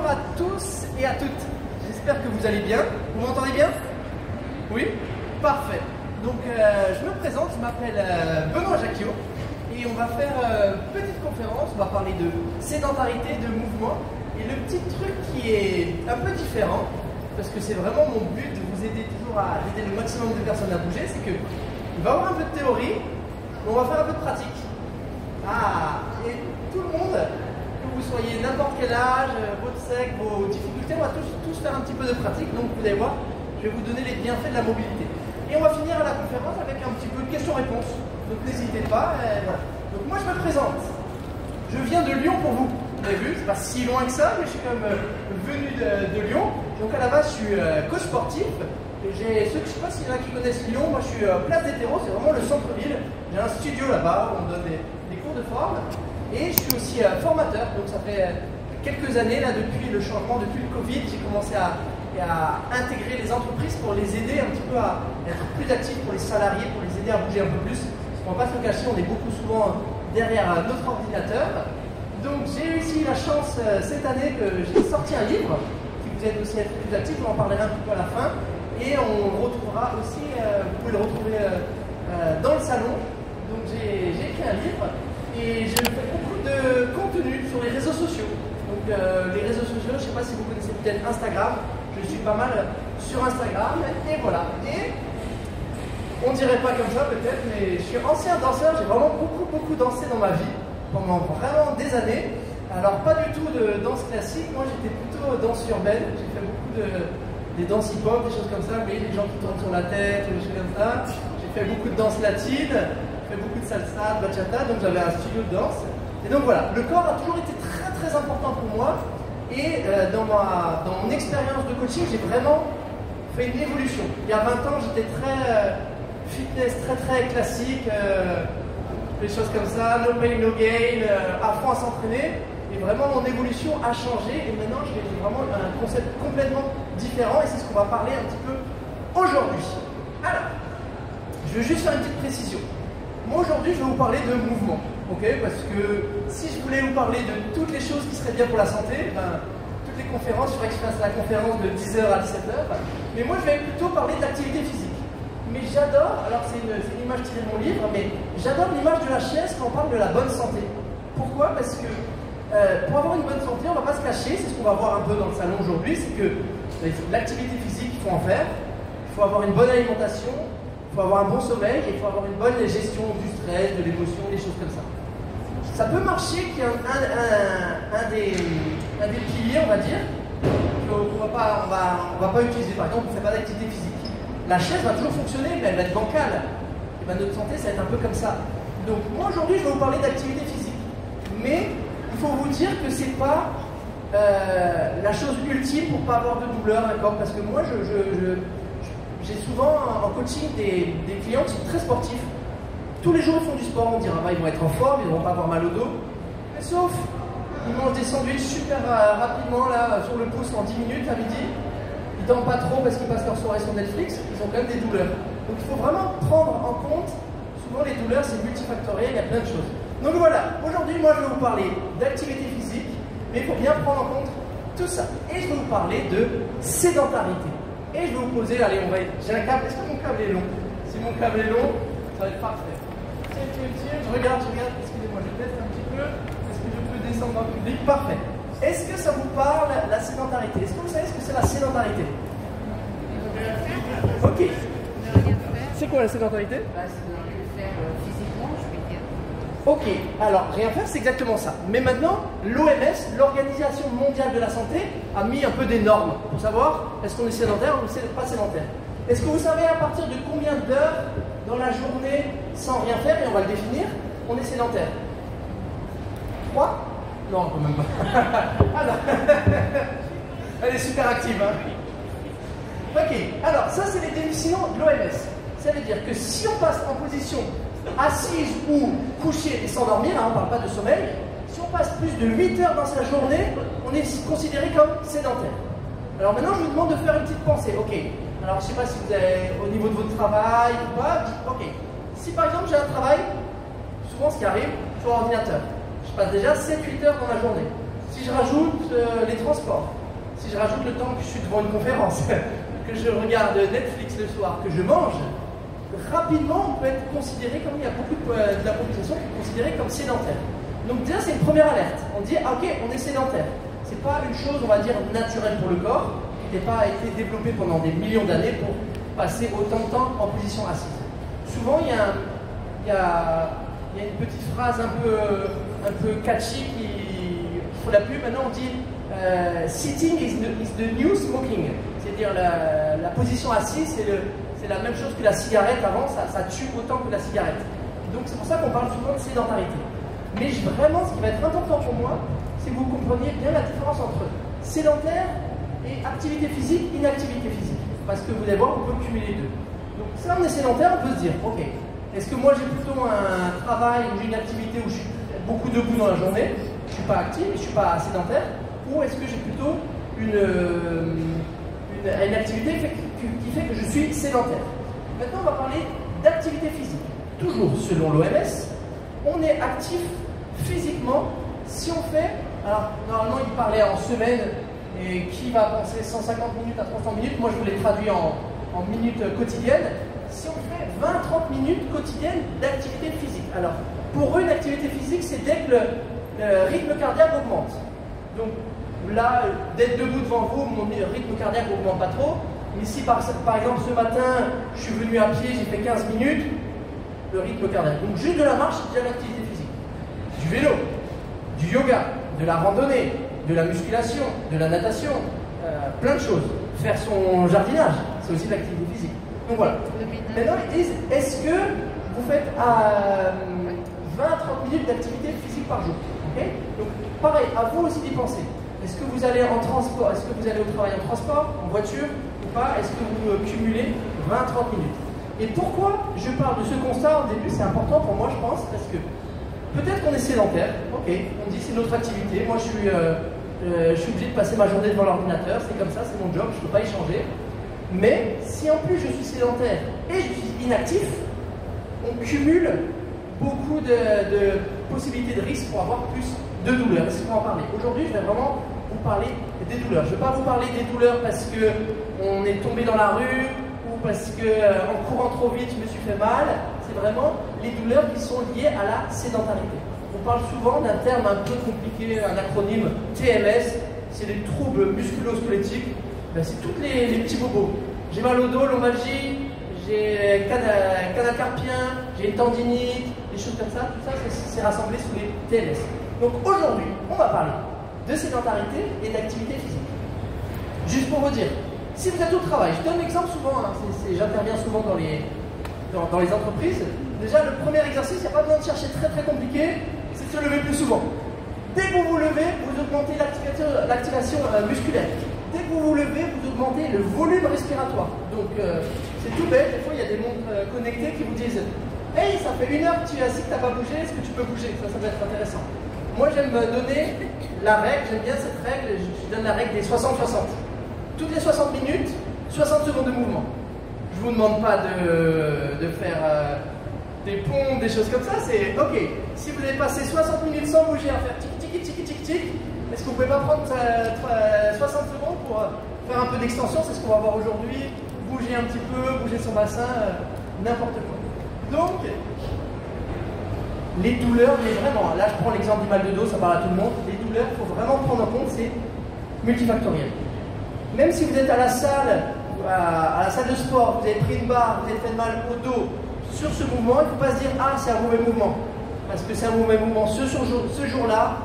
Bonjour à tous et à toutes. J'espère que vous allez bien. Vous m'entendez bien? Oui? Parfait. Donc je me présente, je m'appelle Benoît Jacquiot et on va faire une petite conférence. On va parler de sédentarité, de mouvement. Et le petit truc qui est un peu différent, parce que c'est vraiment mon but de vous aider toujours à aider le maximum de personnes à bouger, c'est que il va y avoir un peu de théorie, mais on va faire un peu de pratique. Et tout le monde, que vous soyez n'importe quel âge, votre sexe, vos difficultés, on va tous faire un petit peu de pratique. Donc vous allez voir, je vais vous donner les bienfaits de la mobilité. Et on va finir la conférence avec un petit peu de questions-réponses. Donc n'hésitez pas. Voilà. Donc moi je me présente. Je viens de Lyon pour vous. Vous avez vu, c'est pas si loin que ça, mais je suis quand même venu de Lyon. Donc à la base, je suis coach sportif. Je sais pas s'il y en a qui connaissent Lyon. Moi, je suis place des terreaux, c'est vraiment le centre-ville. J'ai un studio là-bas où on donne des cours de forme. Et je suis aussi formateur. Donc ça fait quelques années, là, depuis le changement, depuis le Covid, j'ai commencé à intégrer les entreprises pour les aider un petit peu à être plus actifs pour les salariés, pour les aider à bouger un peu plus. Parce qu'on ne va pas se le cacher, on est beaucoup souvent derrière notre ordinateur. Donc j'ai réussi la chance cette année que j'ai sorti un livre. Si vous êtes aussi plus actifs, on en parlera un petit peu à la fin. Et on le retrouvera aussi, vous pouvez le retrouver dans le salon. Donc j'ai écrit un livre et je fais beaucoup de contenu sur les réseaux sociaux. Donc les réseaux sociaux, je ne sais pas si vous connaissez peut-être Instagram. Je suis pas mal sur Instagram et voilà. Et on ne dirait pas comme ça peut-être, mais je suis ancien danseur. J'ai vraiment beaucoup dansé dans ma vie pendant vraiment des années. Alors pas du tout de danse classique. Moi j'étais plutôt danse urbaine. J'ai fait beaucoup des danses hip-hop, des choses comme ça, mais les gens qui tournent sur la tête, des choses comme ça. J'ai fait beaucoup de danse latine, j'ai fait beaucoup de salsa, de bachata, donc j'avais un studio de danse. Et donc voilà, le corps a toujours été très important pour moi. Et dans mon expérience de coaching, j'ai vraiment fait une évolution. Il y a 20 ans, j'étais très fitness, très classique, des choses comme ça, no pain, no gain, à fond à s'entraîner. Et vraiment, mon évolution a changé. Et maintenant, j'ai vraiment un concept complètement différent. Et c'est ce qu'on va parler un petit peu aujourd'hui. Alors, je vais juste faire une petite précision. Moi, aujourd'hui, je vais vous parler de mouvement. Okay, parce que si je voulais vous parler de toutes les choses qui seraient bien pour la santé, toutes les conférences, il faudrait que je fasse la conférence de 10h à 17h. Mais moi, je vais plutôt parler d'activité physique. Mais j'adore, alors c'est une image tirée de mon livre, mais j'adore l'image de la chaise quand on parle de la bonne santé. Pourquoi? Parce que pour avoir une bonne santé, on ne va pas se cacher, c'est ce qu'on va voir un peu dans le salon aujourd'hui, c'est que l'activité physique, il faut en faire, il faut avoir une bonne alimentation, il faut avoir un bon sommeil, et il faut avoir une bonne gestion du stress, de l'émotion, des choses comme ça. Ça peut marcher qu'il y a un des piliers, on va dire, qu'on va pas utiliser. Par exemple, on ne fait pas d'activité physique. La chaise va toujours fonctionner, mais elle va être bancale. Et bien, notre santé, ça va être un peu comme ça. Donc, moi, aujourd'hui, je vais vous parler d'activité physique. Mais il faut vous dire que ce n'est pas la chose ultime pour ne pas avoir de douleur, d'accord? Parce que moi, j'ai souvent en coaching des clients qui sont très sportifs. Tous les jours ils font du sport, on dira ils vont être en forme, ils ne vont pas avoir mal au dos. Mais sauf, ils mangent des sandwichs super rapidement là, sur le pouce en 10 minutes à midi. Ils ne dorment pas trop parce qu'ils passent leur soirée sur Netflix, ils ont quand même des douleurs. Donc il faut vraiment prendre en compte, souvent les douleurs c'est multifactoriel, il y a plein de choses. Donc voilà, aujourd'hui moi je vais vous parler d'activité physique, mais il faut bien prendre en compte tout ça. Et je vais vous parler de sédentarité. Et je vais vous poser, allez j'ai un câble, est-ce que mon câble est long? Si mon câble est long, ça va être parfait. Je regarde, excusez-moi, je teste un petit peu. Est-ce que je peux descendre dans le public? Parfait. Est-ce que ça vous parle, la sédentarité? Est-ce que vous savez ce que c'est la sédentarité? Ok. C'est quoi la sédentarité? C'est de rien faire physiquement, je vais dire. Ok, alors rien faire, c'est exactement ça. Mais maintenant, l'OMS, l'Organisation mondiale de la santé, a mis un peu des normes pour savoir est-ce qu'on est sédentaire ou pas sédentaire. Est-ce que vous savez à partir de combien d'heures dans la journée sans rien faire, et on va le définir, on est sédentaire? 3? Non, quand même pas. Alors, elle est super active, hein. Ok, alors ça c'est les définitions de l'OMS. Ça veut dire que si on passe en position assise ou couchée et s'endormir, hein, on ne parle pas de sommeil, si on passe plus de 8 heures dans sa journée, on est considéré comme sédentaire. Alors maintenant je vous demande de faire une petite pensée. Ok, alors je ne sais pas si vous avez au niveau de votre travail ou pas. Ok, si par exemple j'ai un travail, souvent ce qui arrive sur l'ordinateur, je passe déjà 7-8 heures dans la journée. Si je rajoute les transports, si je rajoute le temps que je suis devant une conférence, que je regarde Netflix le soir, que je mange, rapidement on peut être considéré comme, il y a beaucoup de la population qui est considérée comme sédentaire. Donc déjà c'est une première alerte. On dit ah, ok, on est sédentaire. C'est pas une chose, on va dire, naturelle pour le corps, qui n'a pas été développée pendant des millions d'années pour passer autant de temps en position assise. Souvent il y a une petite phrase un peu catchy qui faut la pub. Maintenant on dit sitting is the new smoking. C'est-à-dire la position assise, c'est la même chose que la cigarette avant, ça tue autant que la cigarette. Donc c'est pour ça qu'on parle souvent de sédentarité. Mais vraiment, ce qui va être important pour moi, c'est que vous compreniez bien la différence entre sédentaire et activité physique, inactivité physique. Parce que vous allez voir, on peut cumuler les deux. Donc si on est sédentaire, on peut se dire, ok, est-ce que moi j'ai plutôt un travail ou j'ai une activité où je suis beaucoup debout dans la journée, je ne suis pas actif, je ne suis pas sédentaire, ou est-ce que j'ai plutôt une activité qui fait que je suis sédentaire. Maintenant, on va parler d'activité physique. Toujours selon l'OMS, on est actif physiquement si on fait, alors normalement il parlait en semaine, et qui va penser 150 minutes à 300 minutes, moi je vous l'ai traduit en minutes quotidiennes, si on fait 20-30 minutes quotidiennes d'activité physique. Alors, pour eux, une activité physique, c'est dès que le rythme cardiaque augmente. Donc là, d'être debout devant vous, mon rythme cardiaque n'augmente pas trop. Mais si par exemple ce matin, je suis venu à pied, j'ai fait 15 minutes, le rythme cardiaque. Donc juste de la marche, c'est déjà l'activité physique. Du vélo, du yoga, de la randonnée, de la musculation, de la natation, plein de choses. Faire son jardinage, c'est aussi de l'activité physique. Donc voilà. Maintenant, ils disent, est-ce que vous faites 20-30 minutes d'activité physique par jour? Okay. Donc pareil, à vous aussi d'y penser. Est-ce que vous allez en transport, est-ce que vous allez au travail en transport, en voiture ou pas? Est-ce que vous cumulez 20-30 minutes? Et pourquoi je parle de ce constat au début? C'est important pour moi, je pense, parce que peut-être qu'on est sédentaire, ok, on dit c'est notre activité, moi je suis obligé de passer ma journée devant l'ordinateur, c'est comme ça, c'est mon job, je ne peux pas y changer. Mais si en plus je suis sédentaire et je suis inactif, on cumule beaucoup de possibilités de risque pour avoir plus de douleurs. Est-ce qu'on va en parler? Aujourd'hui, je vais vraiment vous parler des douleurs. Je ne vais pas vous parler des douleurs parce qu'on est tombé dans la rue ou parce qu'en courant trop vite, je me suis fait mal. C'est vraiment les douleurs qui sont liées à la sédentarité. On parle souvent d'un terme un peu compliqué, un acronyme TMS, c'est les troubles musculo-squelettiques. Ben, c'est tous les petits bobos. J'ai mal au dos, lombalgie, j'ai canal carpien, j'ai une tendinite, des choses comme ça. Tout ça, c'est rassemblé sous les TMS. Donc aujourd'hui, on va parler de sédentarité et d'activité physique. Juste pour vous dire, si vous êtes au travail, je donne l'exemple souvent, hein, j'interviens souvent dans les entreprises. Déjà, le premier exercice, il n'y a pas besoin de chercher très compliqué, c'est de se lever plus souvent. Dès que vous vous levez, vous augmentez l'activation musculaire. Dès que vous vous levez, vous augmentez le volume respiratoire. Donc, c'est tout bête. Des fois, il y a des montres connectées qui vous disent « Hey, ça fait 1 heure que tu es assis, que tu n'as pas bougé, est-ce que tu peux bouger ?» Ça peut être intéressant. Moi, j'aime donner la règle, j'aime bien cette règle, je donne la règle des 60-60. Toutes les 60 minutes, 60 secondes de mouvement. Je ne vous demande pas de faire des pompes, des choses comme ça, c'est ok. Si vous avez passé 60 minutes sans bouger à faire tic, est-ce que vous ne pouvez pas prendre 60 secondes pour faire un peu d'extension? C'est ce qu'on va voir aujourd'hui. Bouger un petit peu, bouger son bassin, n'importe quoi. Donc, les douleurs, mais vraiment, là je prends l'exemple du mal de dos, ça parle à tout le monde. Les douleurs, il faut vraiment prendre en compte, c'est multifactoriel. Même si vous êtes à la salle de sport, vous avez pris une barre, vous avez fait mal au dos, sur ce mouvement, il ne faut pas se dire ah c'est un mauvais mouvement. Parce que c'est un mauvais mouvement ce jour-là,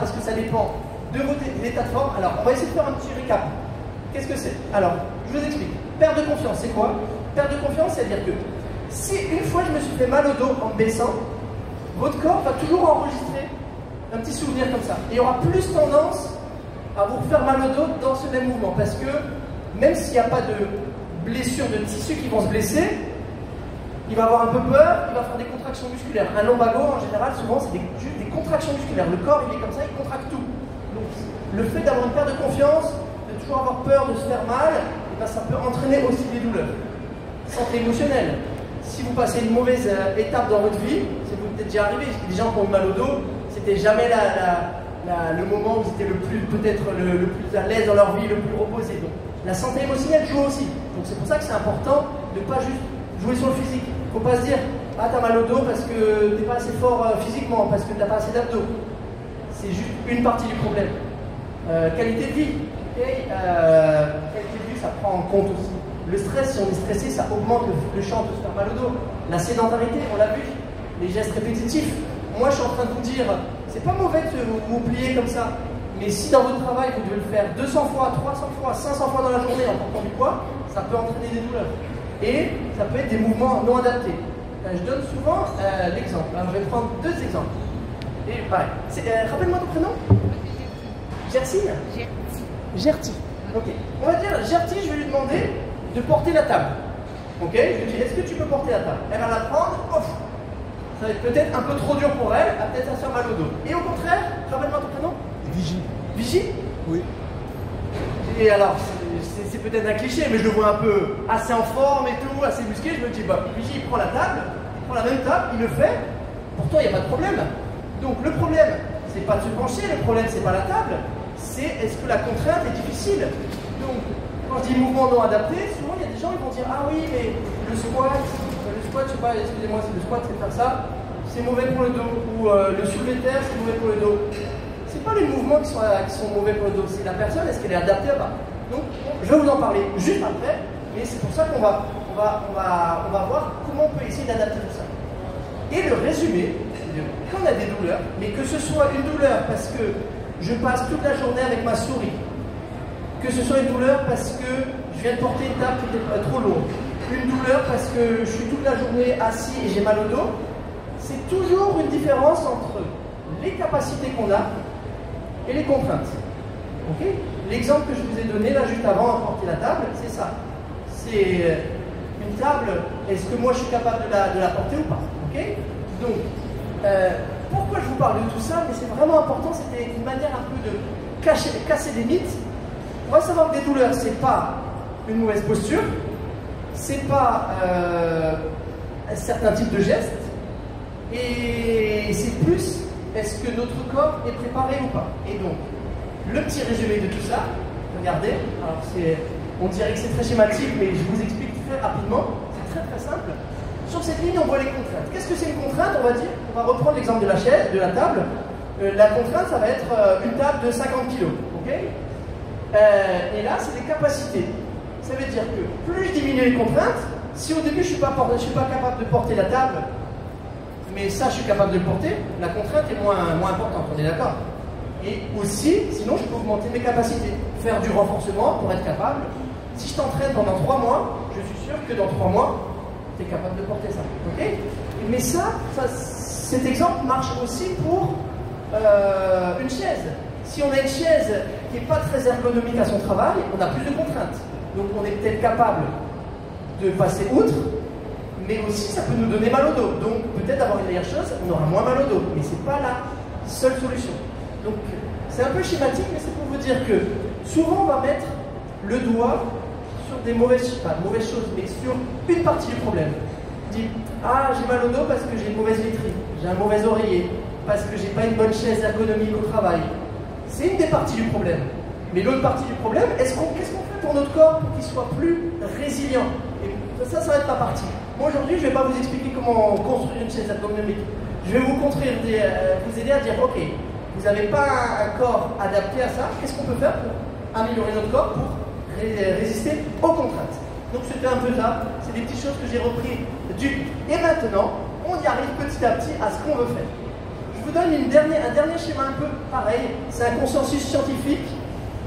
parce que ça dépend de votre état de forme. Alors, on va essayer de faire un petit récap. Qu'est-ce que c'est? Alors, je vous explique. Perte de confiance, c'est quoi? Perte de confiance, c'est-à-dire que si une fois je me suis fait mal au dos en me baissant, votre corps va toujours enregistrer un petit souvenir comme ça. Et il y aura plus tendance à vous faire mal au dos dans ce même mouvement. Parce que même s'il n'y a pas de blessures de tissus qui vont se blesser, il va avoir un peu peur, il va faire des contractions musculaires. Un lombago, en général, souvent, c'est juste des contractions musculaires. Le corps, il est comme ça, il contracte tout. Donc, le fait d'avoir une perte de confiance, de toujours avoir peur de se faire mal, et ben, ça peut entraîner aussi des douleurs. Santé émotionnelle. Si vous passez une mauvaise étape dans votre vie, c'est peut-être déjà arrivé. Des gens qui ont eu mal au dos, c'était jamais le moment où ils étaient peut-être le plus à l'aise dans leur vie, le plus reposé. Donc, la santé émotionnelle joue aussi. Donc c'est pour ça que c'est important de ne pas juste jouer sur le physique. Il ne faut pas se dire « Ah, t'as mal au dos parce que t'es pas assez fort physiquement, parce que t'as pas assez d'abdos. » C'est juste une partie du problème. Qualité de vie. Okay, qualité de vie, ça prend en compte aussi. Le stress, si on est stressé, ça augmente le champ de se faire mal au dos. La sédentarité, on l'a vu. Les gestes répétitifs. Moi, je suis en train de vous dire, c'est pas mauvais de vous plier comme ça. Mais si dans votre travail, vous devez le faire 200 fois, 300 fois, 500 fois dans la journée en portant du poids, ça peut entraîner des douleurs. Et ça peut être des mouvements non adaptés. Je donne souvent l'exemple. Alors, je vais prendre deux exemples. Et pareil. Rappelle-moi ton prénom. Gersine. Gertie. Ok. On va dire, Gertie, je vais lui demander de porter la table. Ok. Je lui dis, est-ce que tu peux porter la table? Elle va la prendre. Ouf. Ça va être peut-être un peu trop dur pour elle. Elle va peut-être se faire mal au dos. Et au contraire, rappelle-moi ton prénom. Vigie. Vigie? Oui. Et alors, c'est peut-être un cliché, mais je le vois un peu assez en forme et tout, assez musclé. Je me dis, bah, Vigie, il prend la table, il prend la même table, il le fait. Pourtant, il n'y a pas de problème. Donc, le problème, c'est pas de se pencher, le problème, c'est pas la table, c'est est-ce que la contrainte est difficile. Donc, quand je dis mouvement non adapté, souvent, il y a des gens qui vont dire, ah oui, mais le squat, je sais pas, excusez-moi, c'est le squat, c'est faire ça, c'est mauvais pour le dos. Ou le soulevé de terre, c'est mauvais pour le dos. C'est pas les mouvements qui sont mauvais pour le dos, c'est la personne, est-ce qu'elle est adaptée ou pas. Donc, je vais vous en parler juste après, mais c'est pour ça qu'on va voir comment on peut essayer d'adapter tout ça. Et le résumé, quand on a des douleurs, mais que ce soit une douleur parce que je passe toute la journée avec ma souris, que ce soit une douleur parce que je viens de porter une table qui était trop lourde, une douleur parce que je suis toute la journée assis et j'ai mal au dos, c'est toujours une différence entre les capacités qu'on a et les contraintes. Okay. L'exemple que je vous ai donné là juste avant de porter la table, c'est ça. C'est une table, est-ce que moi je suis capable de la porter ou pas? Okay. Donc, pourquoi je vous parle de tout ça? Mais c'est vraiment important, c'était une manière un peu de casser des mythes. On va savoir que des douleurs, c'est pas une mauvaise posture, c'est pas un certain type de geste, et c'est plus est-ce que notre corps est préparé ou pas. Et donc, le petit résumé de tout ça, regardez, alors on dirait que c'est très schématique, mais je vous explique très rapidement, c'est très simple. Sur cette ligne, on voit les contraintes. Qu'est-ce que c'est une contrainte? On va dire, on va reprendre l'exemple de la chaise, de la table. La contrainte, ça va être une table de 50 kg. Okay. Et là, c'est des capacités. Ça veut dire que plus je diminue les contraintes, si au début je ne suis pas capable de porter la table, mais ça, je suis capable de le porter, la contrainte est moins importante, on est d'accord? Et aussi, sinon, je peux augmenter mes capacités. Faire du renforcement pour être capable. Si je t'entraîne pendant 3 mois, je suis sûr que dans 3 mois, tu es capable de porter ça. Okay. Mais cet exemple marche aussi pour une chaise. Si on a une chaise qui n'est pas très ergonomique à son travail, on a plus de contraintes. Donc on est peut-être capable de passer outre, mais aussi ça peut nous donner mal au dos. Donc peut-être avoir une meilleure chose, on aura moins mal au dos. Mais ce n'est pas la seule solution. Donc c'est un peu schématique, mais c'est pour vous dire que souvent on va mettre le doigt sur des mauvaises choses, mais sur une partie du problème. On dit, ah, j'ai mal au dos parce que j'ai une mauvaise literie, j'ai un mauvais oreiller, parce que j'ai pas une bonne chaise ergonomique au travail. C'est une des parties du problème. Mais l'autre partie du problème, qu'est-ce qu'on fait pour notre corps pour qu'il soit plus résilient? Et ça va être ma partie. Moi aujourd'hui, je ne vais pas vous expliquer comment construire une chaise ergonomique. Je vais vous aider à dire, ok, vous n'avez pas un corps adapté à ça, qu'est-ce qu'on peut faire pour améliorer notre corps pour résister aux contraintes? Donc c'était un peu ça, c'est des petites choses que j'ai repris Et maintenant, on y arrive petit à petit à ce qu'on veut faire. Je vous donne un dernier schéma un peu pareil, c'est un consensus scientifique,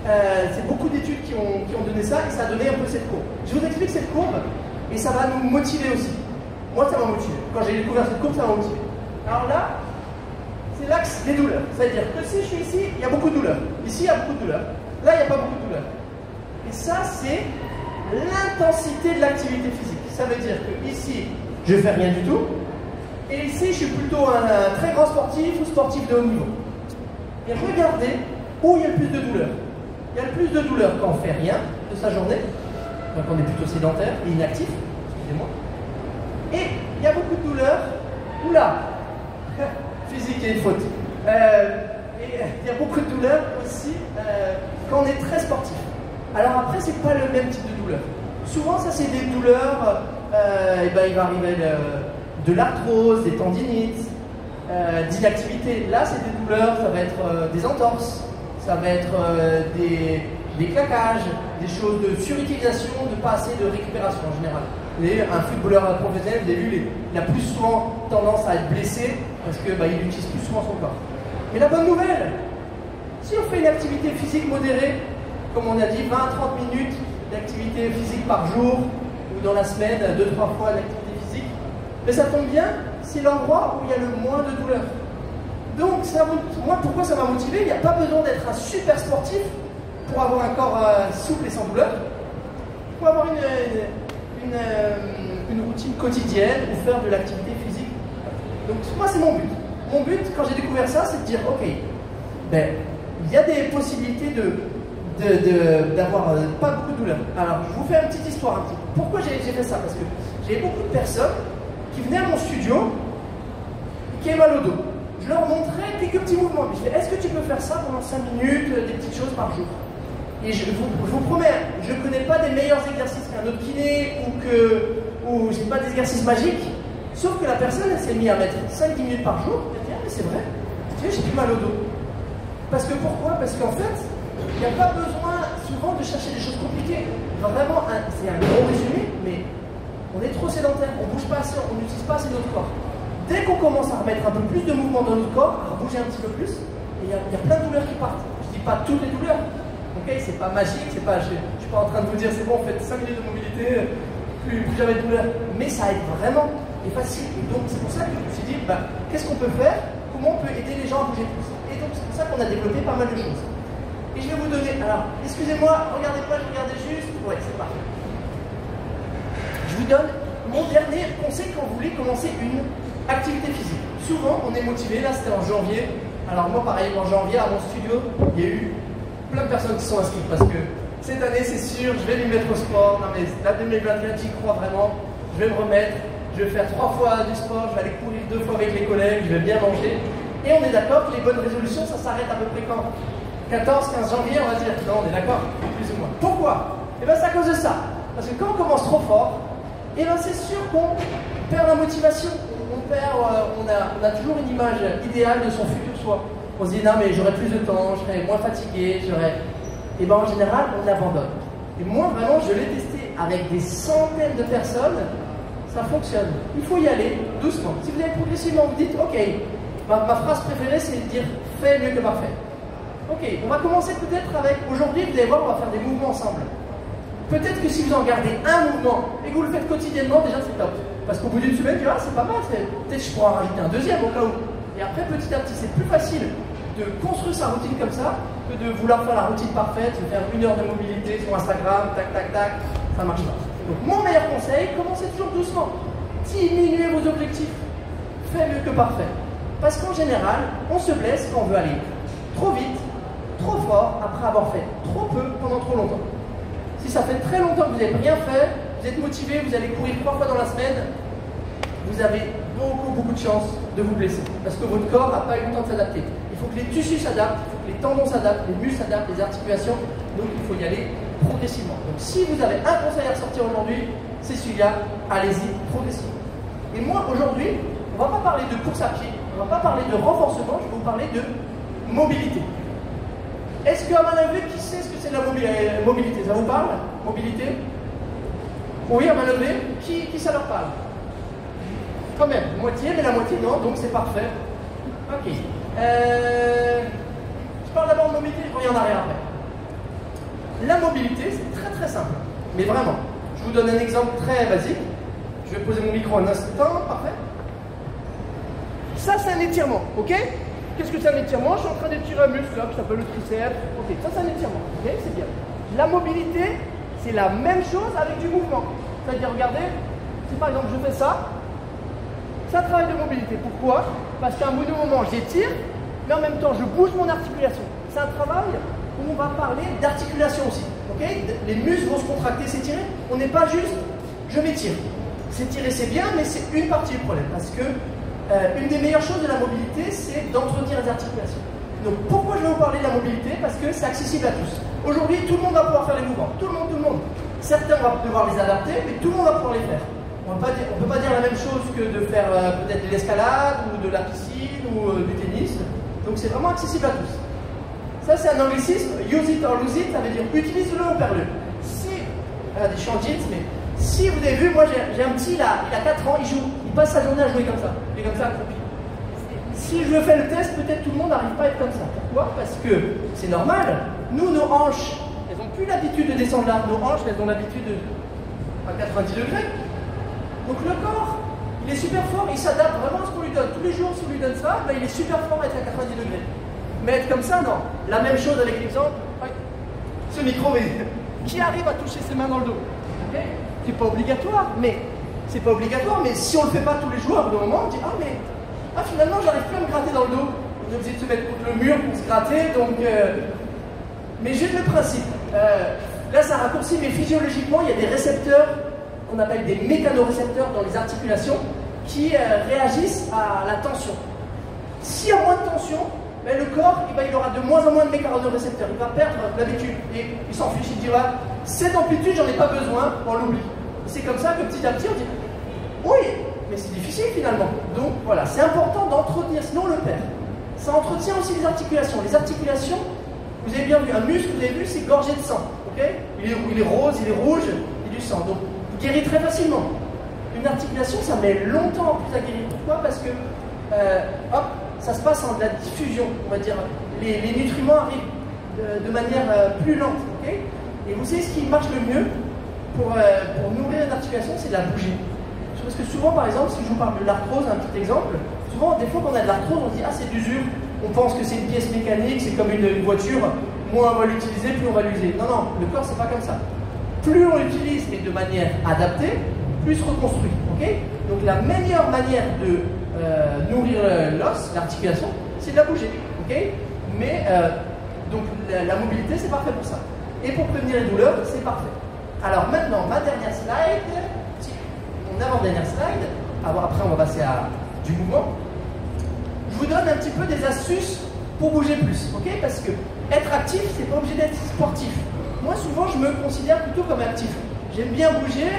c'est beaucoup d'études qui ont donné ça, et ça a donné un peu cette courbe. Je vous explique cette courbe, et ça va nous motiver aussi. Moi, ça m'a motivé. Quand j'ai découvert cette courbe, ça m'a motivé. Alors là, c'est l'axe des douleurs. C'est-à-dire que si je suis ici, il y a beaucoup de douleurs. Ici, il y a beaucoup de douleurs. Là, il n'y a pas beaucoup de douleurs. Et ça, c'est l'intensité de l'activité physique. Ça veut dire que ici, je ne fais rien du tout. Et ici, je suis plutôt un très grand sportif ou sportif de haut niveau. Et regardez où il y a le plus de douleurs. Il y a le plus de douleurs quand on ne fait rien de sa journée. Donc on est plutôt sédentaire et inactif. Excusez-moi. Et il y a beaucoup de douleurs. Oula, physique et une faute. et il y a beaucoup de douleurs aussi quand on est très sportif. Alors après, c'est pas le même type de douleur. Souvent, ça c'est des douleurs, il va arriver de l'arthrose, des tendinites, d'inactivité. Là, c'est des douleurs, ça va être des entorses, ça va être des claquages, des choses de surutilisation, de pas assez de récupération en général. Et un footballeur professionnel, vous avez vu, il a plus souvent tendance à être blessé parce qu'il utilise plus souvent son corps. Mais la bonne nouvelle, si on fait une activité physique modérée, comme on a dit, 20 à 30 minutes d'activité physique par jour, ou dans la semaine, 2-3 fois d'activité physique, mais ça tombe bien, c'est l'endroit où il y a le moins de douleur. Donc, moi, pourquoi ça m'a motivé? Il n'y a pas besoin d'être un super sportif pour avoir un corps souple et sans douleur. Il faut avoir une routine quotidienne ou faire de l'activité physique. Donc, moi, c'est mon but. Mon but, quand j'ai découvert ça, c'est de dire, ok, il y a des possibilités d'avoir pas beaucoup de douleur. Alors, je vous fais une petite histoire un petit peu. Pourquoi j'ai fait ça? Parce que j'ai beaucoup de personnes qui venaient à mon studio et qui avaient mal au dos. Je leur montrais quelques petits mouvements. Je disais, est-ce que tu peux faire ça pendant 5 minutes, des petites choses par jour? Et je vous promets, je ne connais pas des meilleurs exercices qu'un autre kiné ou je n'ai pas d'exercices magiques. Sauf que la personne, elle s'est mise à mettre 5-10 minutes par jour. Elle dit, ah, mais c'est vrai, tu sais, j'ai plus mal au dos. Parce que pourquoi? Parce qu'en fait, il n'y a pas besoin souvent de chercher des choses compliquées. Vraiment, c'est un gros résumé, mais on est trop sédentaire, on ne bouge pas assez, on n'utilise pas assez notre corps. Dès qu'on commence à remettre un peu plus de mouvement dans notre corps, à bouger un petit peu plus, il y a plein de douleurs qui partent. Je ne dis pas toutes les douleurs, ok? C'est pas magique, je ne suis pas en train de vous dire c'est bon, faites 5 minutes de mobilité, plus jamais de douleur. Mais ça aide vraiment, et facile. Et donc c'est pour ça que je me suis dit, qu'est-ce qu'on peut faire? Comment on peut aider les gens à bouger plus? Et donc c'est pour ça qu'on a développé pas mal de choses. Et je vais vous donner, alors, excusez-moi, regardez pas, je regardais juste, ouais, c'est parfait. Je vous donne mon dernier conseil quand vous voulez commencer une activité physique. Souvent, on est motivé, là c'était en janvier. Alors moi, pareil, en janvier, à mon studio, il y a eu plein de personnes qui sont inscrites parce que cette année, c'est sûr, je vais m'y mettre au sport. Non mais la 2021, j'y crois vraiment. Je vais me remettre, je vais faire 3 fois du sport, je vais aller courir 2 fois avec les collègues, je vais bien manger. Et on est d'accord que les bonnes résolutions, ça s'arrête à peu près quand? 14-15 janvier, on va dire. Non, on est d'accord, plus ou moins. Pourquoi? Eh bien, c'est à cause de ça. Parce que quand on commence trop fort, eh bien, c'est sûr qu'on perd la motivation. On a toujours une image idéale de son futur soi. On se dit, non, mais j'aurai plus de temps, je serai moins fatigué, Et bien, en général, on abandonne. Et moi, vraiment, je l'ai testé avec des centaines de personnes, ça fonctionne. Il faut y aller doucement. Si vous allez progressivement, vous dites, ok, ma phrase préférée, c'est de dire, fais mieux que parfait. Ok, on va commencer peut-être avec, aujourd'hui, vous allez voir, on va faire des mouvements ensemble. Peut-être que si vous en gardez un mouvement et que vous le faites quotidiennement, déjà c'est top. Parce qu'au bout d'une semaine, tu vois, c'est pas mal, peut-être que je pourrais en rajouter un deuxième au cas où. Et après, petit à petit, c'est plus facile de construire sa routine comme ça que de vouloir faire la routine parfaite, de faire 1 heure de mobilité sur Instagram, tac, tac, tac, ça marche pas. Donc mon meilleur conseil, commencez toujours doucement. Diminuez vos objectifs. Faites mieux que parfait. Parce qu'en général, on se blesse quand on veut aller trop vite, trop fort, après avoir fait trop peu pendant trop longtemps. Si ça fait très longtemps que vous n'avez rien fait, vous êtes motivé, vous allez courir 3 fois dans la semaine, vous avez beaucoup de chances de vous blesser. Parce que votre corps n'a pas eu le temps de s'adapter. Il faut que les tissus s'adaptent, il faut que les tendons s'adaptent, les muscles s'adaptent, les articulations. Donc il faut y aller progressivement. Donc si vous avez un conseil à ressortir aujourd'hui, c'est celui-là, allez-y progressivement. Et moi aujourd'hui, on ne va pas parler de course à pied, on ne va pas parler de renforcement, je vais vous parler de mobilité. Est-ce qu'à main levée, qui sait ce que c'est la mobilité? Ça vous parle? Mobilité? Oui, à main levée, qui ça leur parle? Quand même, moitié, mais la moitié non, donc c'est parfait. Ok. Je parle d'abord de mobilité, je reviens en arrière après. La mobilité, c'est très simple, mais vraiment. Je vous donne un exemple très basique. Je vais poser mon micro un instant, parfait. Ça, c'est un étirement, ok? Qu'est-ce que c'est un étirement? Je suis en train d'étirer un muscle là, qui s'appelle le triceps. Ok, ça c'est un étirement, ok? C'est bien. La mobilité, c'est la même chose avec du mouvement. C'est-à-dire, regardez, si par exemple je fais ça, ça travaille de mobilité. Pourquoi? Parce qu'à un bout de moment, j'étire, mais en même temps, je bouge mon articulation. C'est un travail où on va parler d'articulation aussi. Okay? Les muscles vont se contracter, s'étirer. On n'est pas juste, je m'étire. S'étirer, c'est bien, mais c'est une partie du problème. Parce que une des meilleures choses de la mobilité, c'est d'entretenir les articulations. Donc pourquoi je vais vous parler de la mobilité? Parce que c'est accessible à tous. Aujourd'hui, tout le monde va pouvoir faire les mouvements. Tout le monde, tout le monde. Certains vont devoir les adapter, mais tout le monde va pouvoir les faire. On ne peut pas dire la même chose que de faire peut-être de l'escalade, ou de la piscine, ou du tennis. Donc c'est vraiment accessible à tous. Ça c'est un anglicisme, use it or lose it, ça veut dire utilise-le ou perds-le. Si, je suis en jeans, mais si vous avez vu, moi j'ai un petit là, il a 4 ans, il passe sa journée à jouer comme ça. Il est comme ça accroupi. Si je fais le test, peut-être tout le monde n'arrive pas à être comme ça. Pourquoi? Parce que c'est normal, nous nos hanches, elles n'ont plus l'habitude de descendre là, nos hanches elles ont l'habitude à 90 degrés. Donc le corps, il est super fort, il s'adapte vraiment à ce qu'on lui donne. Tous les jours, si on lui donne ça, ben, il est super fort à être à 90 degrés. Mais être comme ça, non. La même chose avec l'exemple, ce micro, mais qui arrive à toucher ses mains dans le dos. Okay. C'est pas obligatoire, mais si on le fait pas tous les jours, à un moment, on dit finalement, j'arrive plus à me gratter dans le dos. On est obligé de se mettre contre le mur pour se gratter, donc. Mais juste le principe. Là, ça raccourcit, mais physiologiquement, il y a des récepteurs qu'on appelle des mécanorécepteurs dans les articulations qui réagissent à la tension. S'il y a moins de tension, ben, le corps il aura de moins en moins de mécanorécepteurs, il va perdre l'habitude et il s'en fiche, il dira cette amplitude j'en ai pas besoin, on l'oublie. C'est comme ça que petit à petit on dit oui, mais c'est difficile finalement. Donc voilà, c'est important d'entretenir, sinon on le perd. Ça entretient aussi les articulations. Les articulations, vous avez bien vu, un muscle, vous avez vu, c'est gorgé de sang. Okay, il est rose, il est rouge, il y a du sang. Donc vous guérit très facilement. Une articulation, ça met longtemps en plus à guérir. Pourquoi? Parce que ça se passe en de la diffusion, on va dire. Les nutriments arrivent de manière plus lente. Okay, et vous savez ce qui marche le mieux pour nourrir une articulation, c'est de la bouger. Parce que souvent, par exemple, si je vous parle de l'arthrose, un petit exemple, souvent, des fois, quand on a de l'arthrose, on se dit ah, c'est d'usure. On pense que c'est une pièce mécanique, c'est comme une voiture. Moins on va l'utiliser, plus on va l'user. Non, non, le corps, c'est pas comme ça. Plus on l'utilise, mais de manière adaptée, plus il se reconstruit. Okay, donc la meilleure manière de nourrir l'os, l'articulation, c'est de la bouger. Okay, mais donc la mobilité, c'est parfait pour ça. Et pour prévenir les douleurs, c'est parfait. Alors maintenant, ma dernière slide, mon avant-dernière slide, après on va passer à du mouvement. Je vous donne un petit peu des astuces pour bouger plus, ok? Parce que être actif, c'est pas obligé d'être sportif. Moi, souvent, je me considère plutôt comme actif. J'aime bien bouger,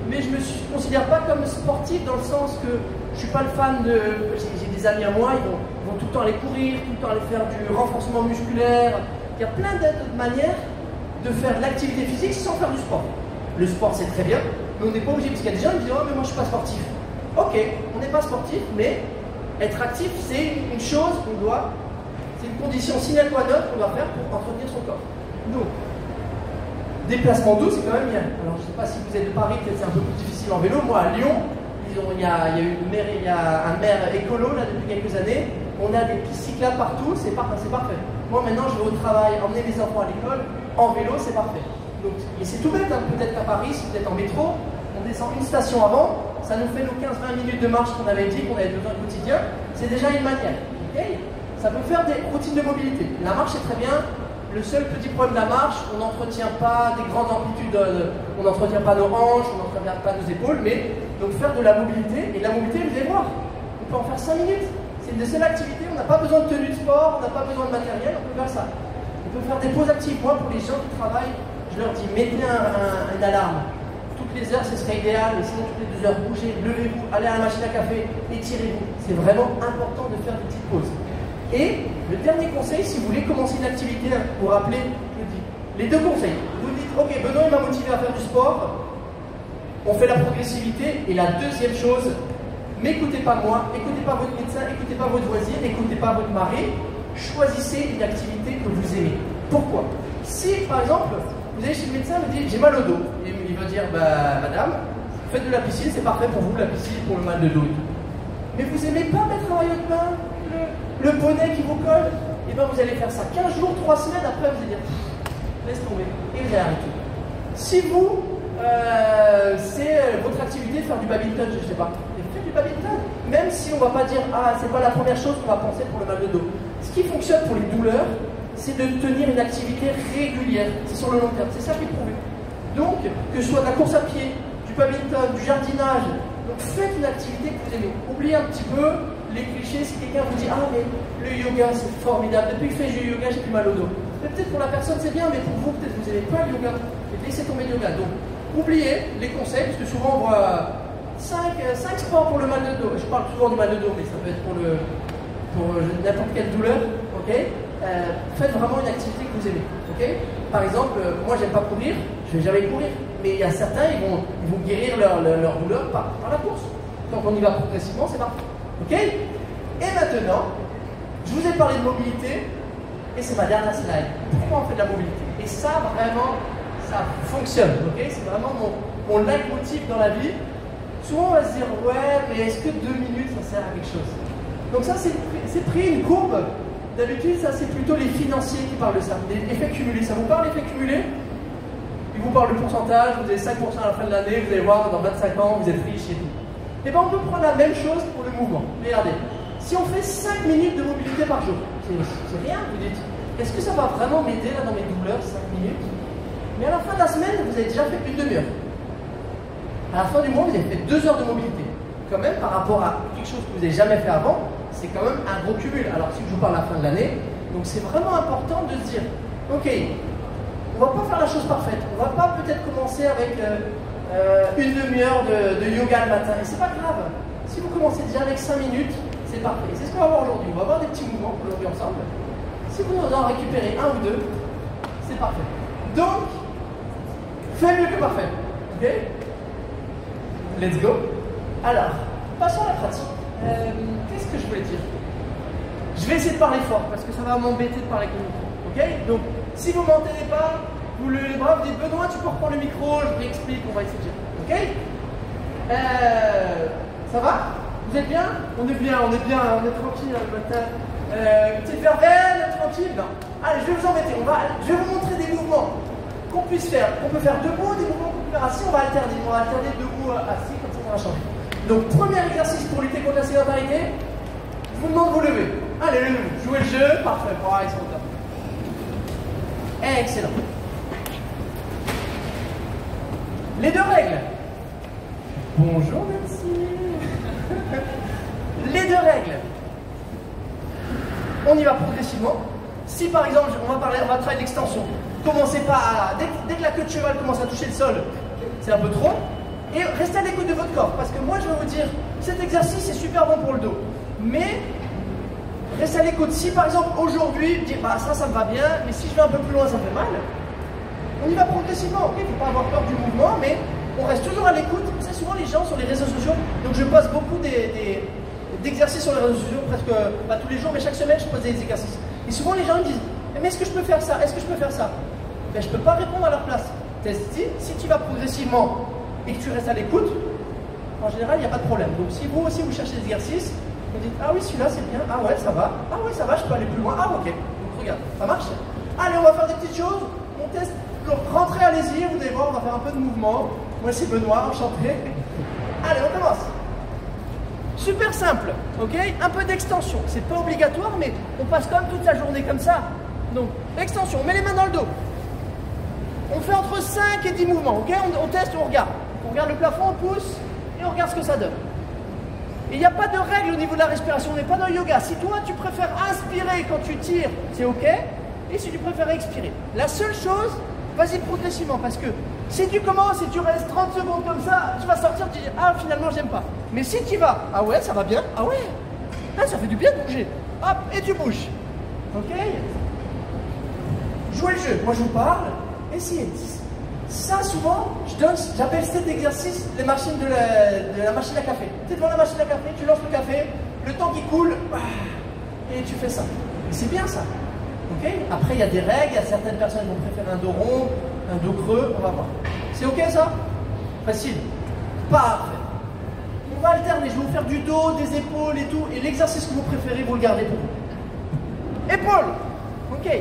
mais je me considère pas comme sportif dans le sens que je suis pas le fan de. J'ai des amis à moi, ils vont tout le temps aller courir, tout le temps aller faire du renforcement musculaire. Il y a plein d'autres manières de faire de l'activité physique sans faire du sport. Le sport, c'est très bien, mais on n'est pas obligé, parce qu'il y a des gens qui disent oh, mais moi, je suis pas sportif. Ok, on n'est pas sportif, mais être actif, c'est une chose qu'on doit. C'est une condition sine qua non qu'on doit faire pour entretenir son corps. Donc, déplacement doux, c'est quand même bien. Alors, je ne sais pas si vous êtes de Paris, peut-être c'est un peu plus difficile en vélo. Moi, à Lyon, il y a un maire écolo là, depuis quelques années. On a des pistes cyclables partout, c'est parfait. Moi, maintenant, je vais au travail, emmener mes enfants à l'école, en vélo, c'est parfait. Donc, et c'est tout bête, hein. Peut-être qu'à Paris, si vous êtes en métro, on descend une station avant, ça nous fait nos 15-20 minutes de marche qu'on avait dit, qu'on avait besoin au quotidien. C'est déjà une manière. Okay, ça peut faire des routines de mobilité. La marche, c'est très bien. Le seul petit problème de la marche, on n'entretient pas des grandes amplitudes, on n'entretient pas nos hanches, on n'entretient pas nos épaules, mais donc faire de la mobilité, et de la mobilité, vous allez voir, on peut en faire 5 minutes. C'est une des seules activités, on n'a pas besoin de tenue de sport, on n'a pas besoin de matériel, on peut faire ça. On peut faire des pauses actives. Moi, pour les gens qui travaillent, je leur dis, mettez une alarme. Toutes les heures, ce serait idéal, et sinon toutes les 2 heures, bougez, levez-vous, allez à la machine à café, étirez-vous. C'est vraiment important de faire des petites pauses. Et le dernier conseil, si vous voulez commencer une activité, vous rappelez, je vous dis, les 2 conseils. Vous dites, ok, Benoît m'a motivé à faire du sport, on fait la progressivité, et la deuxième chose, n'écoutez pas moi, écoutez pas votre médecin, écoutez pas votre voisine, écoutez pas votre mari, choisissez une activité que vous aimez. Pourquoi? Si, par exemple, vous allez chez le médecin, vous dites, j'ai mal au dos, et il va dire, bah, madame, faites de la piscine, c'est parfait pour vous, la piscine pour le mal de dos. Mais vous n'aimez pas mettre un maillot de bain, le bonnet qui vous colle, et bien vous allez faire ça 15 jours, 3 semaines, après vous allez dire laisse tomber, et vous allez arrêter. Si vous, c'est votre activité de faire du badminton, je ne sais pas, faites du badminton, même si on ne va pas dire ah, c'est pas la première chose qu'on va penser pour le mal de dos. Ce qui fonctionne pour les douleurs, c'est de tenir une activité régulière, c'est sur le long terme, c'est ça qui est prouvé. Donc, que ce soit de la course à pied, du badminton, du jardinage, donc faites une activité que vous aimez. Oubliez un petit peu les clichés, si quelqu'un vous dit « Ah, mais le yoga, c'est formidable. Depuis que je fais du yoga, j'ai plus mal au dos. » Mais peut-être pour la personne, c'est bien, mais pour vous, peut-être vous n'aimez pas le yoga. Et laissez tomber le yoga. Donc, oubliez les conseils, parce que souvent, on voit 5 sports pour le mal de dos. Je parle souvent du mal de dos, mais ça peut être pour n'importe quelle douleur. Okay. Faites vraiment une activité que vous aimez. Okay. Par exemple, moi, j'aime pas courir, je vais jamais courir. Mais il y a certains, ils vont guérir leur douleur par la course. Donc on y va progressivement, c'est parti. Ok? Et maintenant, je vous ai parlé de mobilité, et c'est ma dernière slide. Pourquoi on fait de la mobilité? Et ça, vraiment, ça fonctionne. Ok? C'est vraiment mon leitmotiv dans la vie. Souvent, on va se dire, ouais, mais est-ce que 2 minutes, ça sert à quelque chose? Donc ça, c'est pris une courbe. D'habitude, ça, c'est plutôt les financiers qui parlent de ça. L'effet cumulé. Ça vous parle, l'effet cumulé? Il vous parle de pourcentage, vous avez 5% à la fin de l'année, vous allez voir, dans 25 ans, vous êtes riche et tout. Et bien, on peut prendre la même chose pour le mouvement. Regardez, si on fait 5 minutes de mobilité par jour, c'est rien, vous dites, est-ce que ça va vraiment m'aider là dans mes douleurs, 5 minutes? Mais à la fin de la semaine, vous avez déjà fait une demi-heure. À la fin du mois, vous avez fait 2 heures de mobilité. Quand même, par rapport à quelque chose que vous n'avez jamais fait avant, c'est quand même un gros cumul. Alors, si je vous parle à la fin de l'année, donc c'est vraiment important de se dire, ok, on va pas faire la chose parfaite. On va pas peut-être commencer avec une demi-heure de yoga le matin. Et c'est pas grave. Si vous commencez déjà avec 5 minutes, c'est parfait. C'est ce qu'on va voir aujourd'hui. On va voir des petits mouvements aujourd'hui ensemble. Si vous en récupérez 1 ou 2, c'est parfait. Donc, faites mieux que parfait. Ok? Let's go. Alors, passons à la pratique. Qu'est-ce que je voulais dire? Je vais essayer de parler fort parce que ça va m'embêter de parler avec le micro. Ok? Donc, si vous ne m'entendez pas, vous levez les bras, vous dites Benoît, tu peux reprendre le micro, je vous explique, on va essayer de dire. Ok? Ça va? Vous êtes bien? On est bien, on est tranquille le matin. Petite verveine, tranquille? Non. Allez, je vais vous embêter. Je vais vous montrer des mouvements qu'on puisse faire. On peut faire debout, des mouvements qu'on peut faire assis, on va alterner. On va alterner debout, assis, comme ça va changer. Donc, premier exercice pour lutter contre la sédentarité, je vous demande de vous lever. Allez, levez-vous. Jouez le jeu, parfait. Voilà, ils sont au top. Excellent. Les 2 règles. Bonjour, merci. Les 2 règles. On y va progressivement. Si par exemple, on va travailler l'extension. Commencez pas à. Dès que la queue de cheval commence à toucher le sol, c'est un peu trop. Et restez à l'écoute de votre corps. Parce que moi, je vais vous dire, cet exercice est super bon pour le dos. Mais restez à l'écoute. Si par exemple, aujourd'hui, dites, bah ça me va bien, mais si je vais un peu plus loin, ça me fait mal. On y va progressivement. Il ne faut pas avoir peur du mouvement, mais on reste toujours à l'écoute. C'est souvent les gens sur les réseaux sociaux. Donc je poste beaucoup d'exercices sur les réseaux sociaux, presque pas tous les jours, mais chaque semaine, je pose des exercices. Et souvent, les gens me disent, mais est-ce que je peux faire ça? Est-ce que je peux faire ça? Ben, je ne peux pas répondre à leur place. Si tu vas progressivement et que tu restes à l'écoute, en général, il n'y a pas de problème. Donc si vous aussi, vous cherchez des exercices, vous dites, ah oui, celui-là, c'est bien. Ah ouais, ça va. Ah ouais, ça va, je peux aller plus loin. Ah ok. Donc regarde, ça marche? Allez, on va faire des petites choses. On teste. Donc rentrez, allez-y, vous allez voir, on va faire un peu de mouvement. Moi, c'est Benoît, enchanté. Allez, on commence. Super simple, ok? Un peu d'extension. C'est pas obligatoire, mais on passe quand même toute la journée comme ça. Donc, extension, on met les mains dans le dos. On fait entre 5 et 10 mouvements, ok? On teste, on regarde. On regarde le plafond, on pousse et on regarde ce que ça donne. Et il n'y a pas de règle au niveau de la respiration, on n'est pas dans le yoga. Si toi, tu préfères inspirer quand tu tires, c'est ok. Et si tu préfères expirer. La seule chose, vas-y progressivement, parce que si tu commences et tu restes 30 secondes comme ça, tu vas sortir, tu dis, ah finalement j'aime pas. Mais si tu vas, ah ouais, ça va bien, ah ouais, ah, ça fait du bien de bouger. Hop, et tu bouges. Ok? Jouez le jeu, moi je vous parle, essayez. Ça souvent, j'appelle cet exercice les machines de la machine à café. Tu es devant la machine à café, tu lances le café, le temps qui coule, et tu fais ça. Et c'est bien ça. Okay. Après, il y a des règles, il y a certaines personnes qui vont préférer un dos rond, un dos creux, on va voir. C'est ok ça? Facile. Parfait. On va alterner, je vais vous faire du dos, des épaules et tout, et l'exercice que vous préférez, vous le gardez pour vous. Épaules. Ok.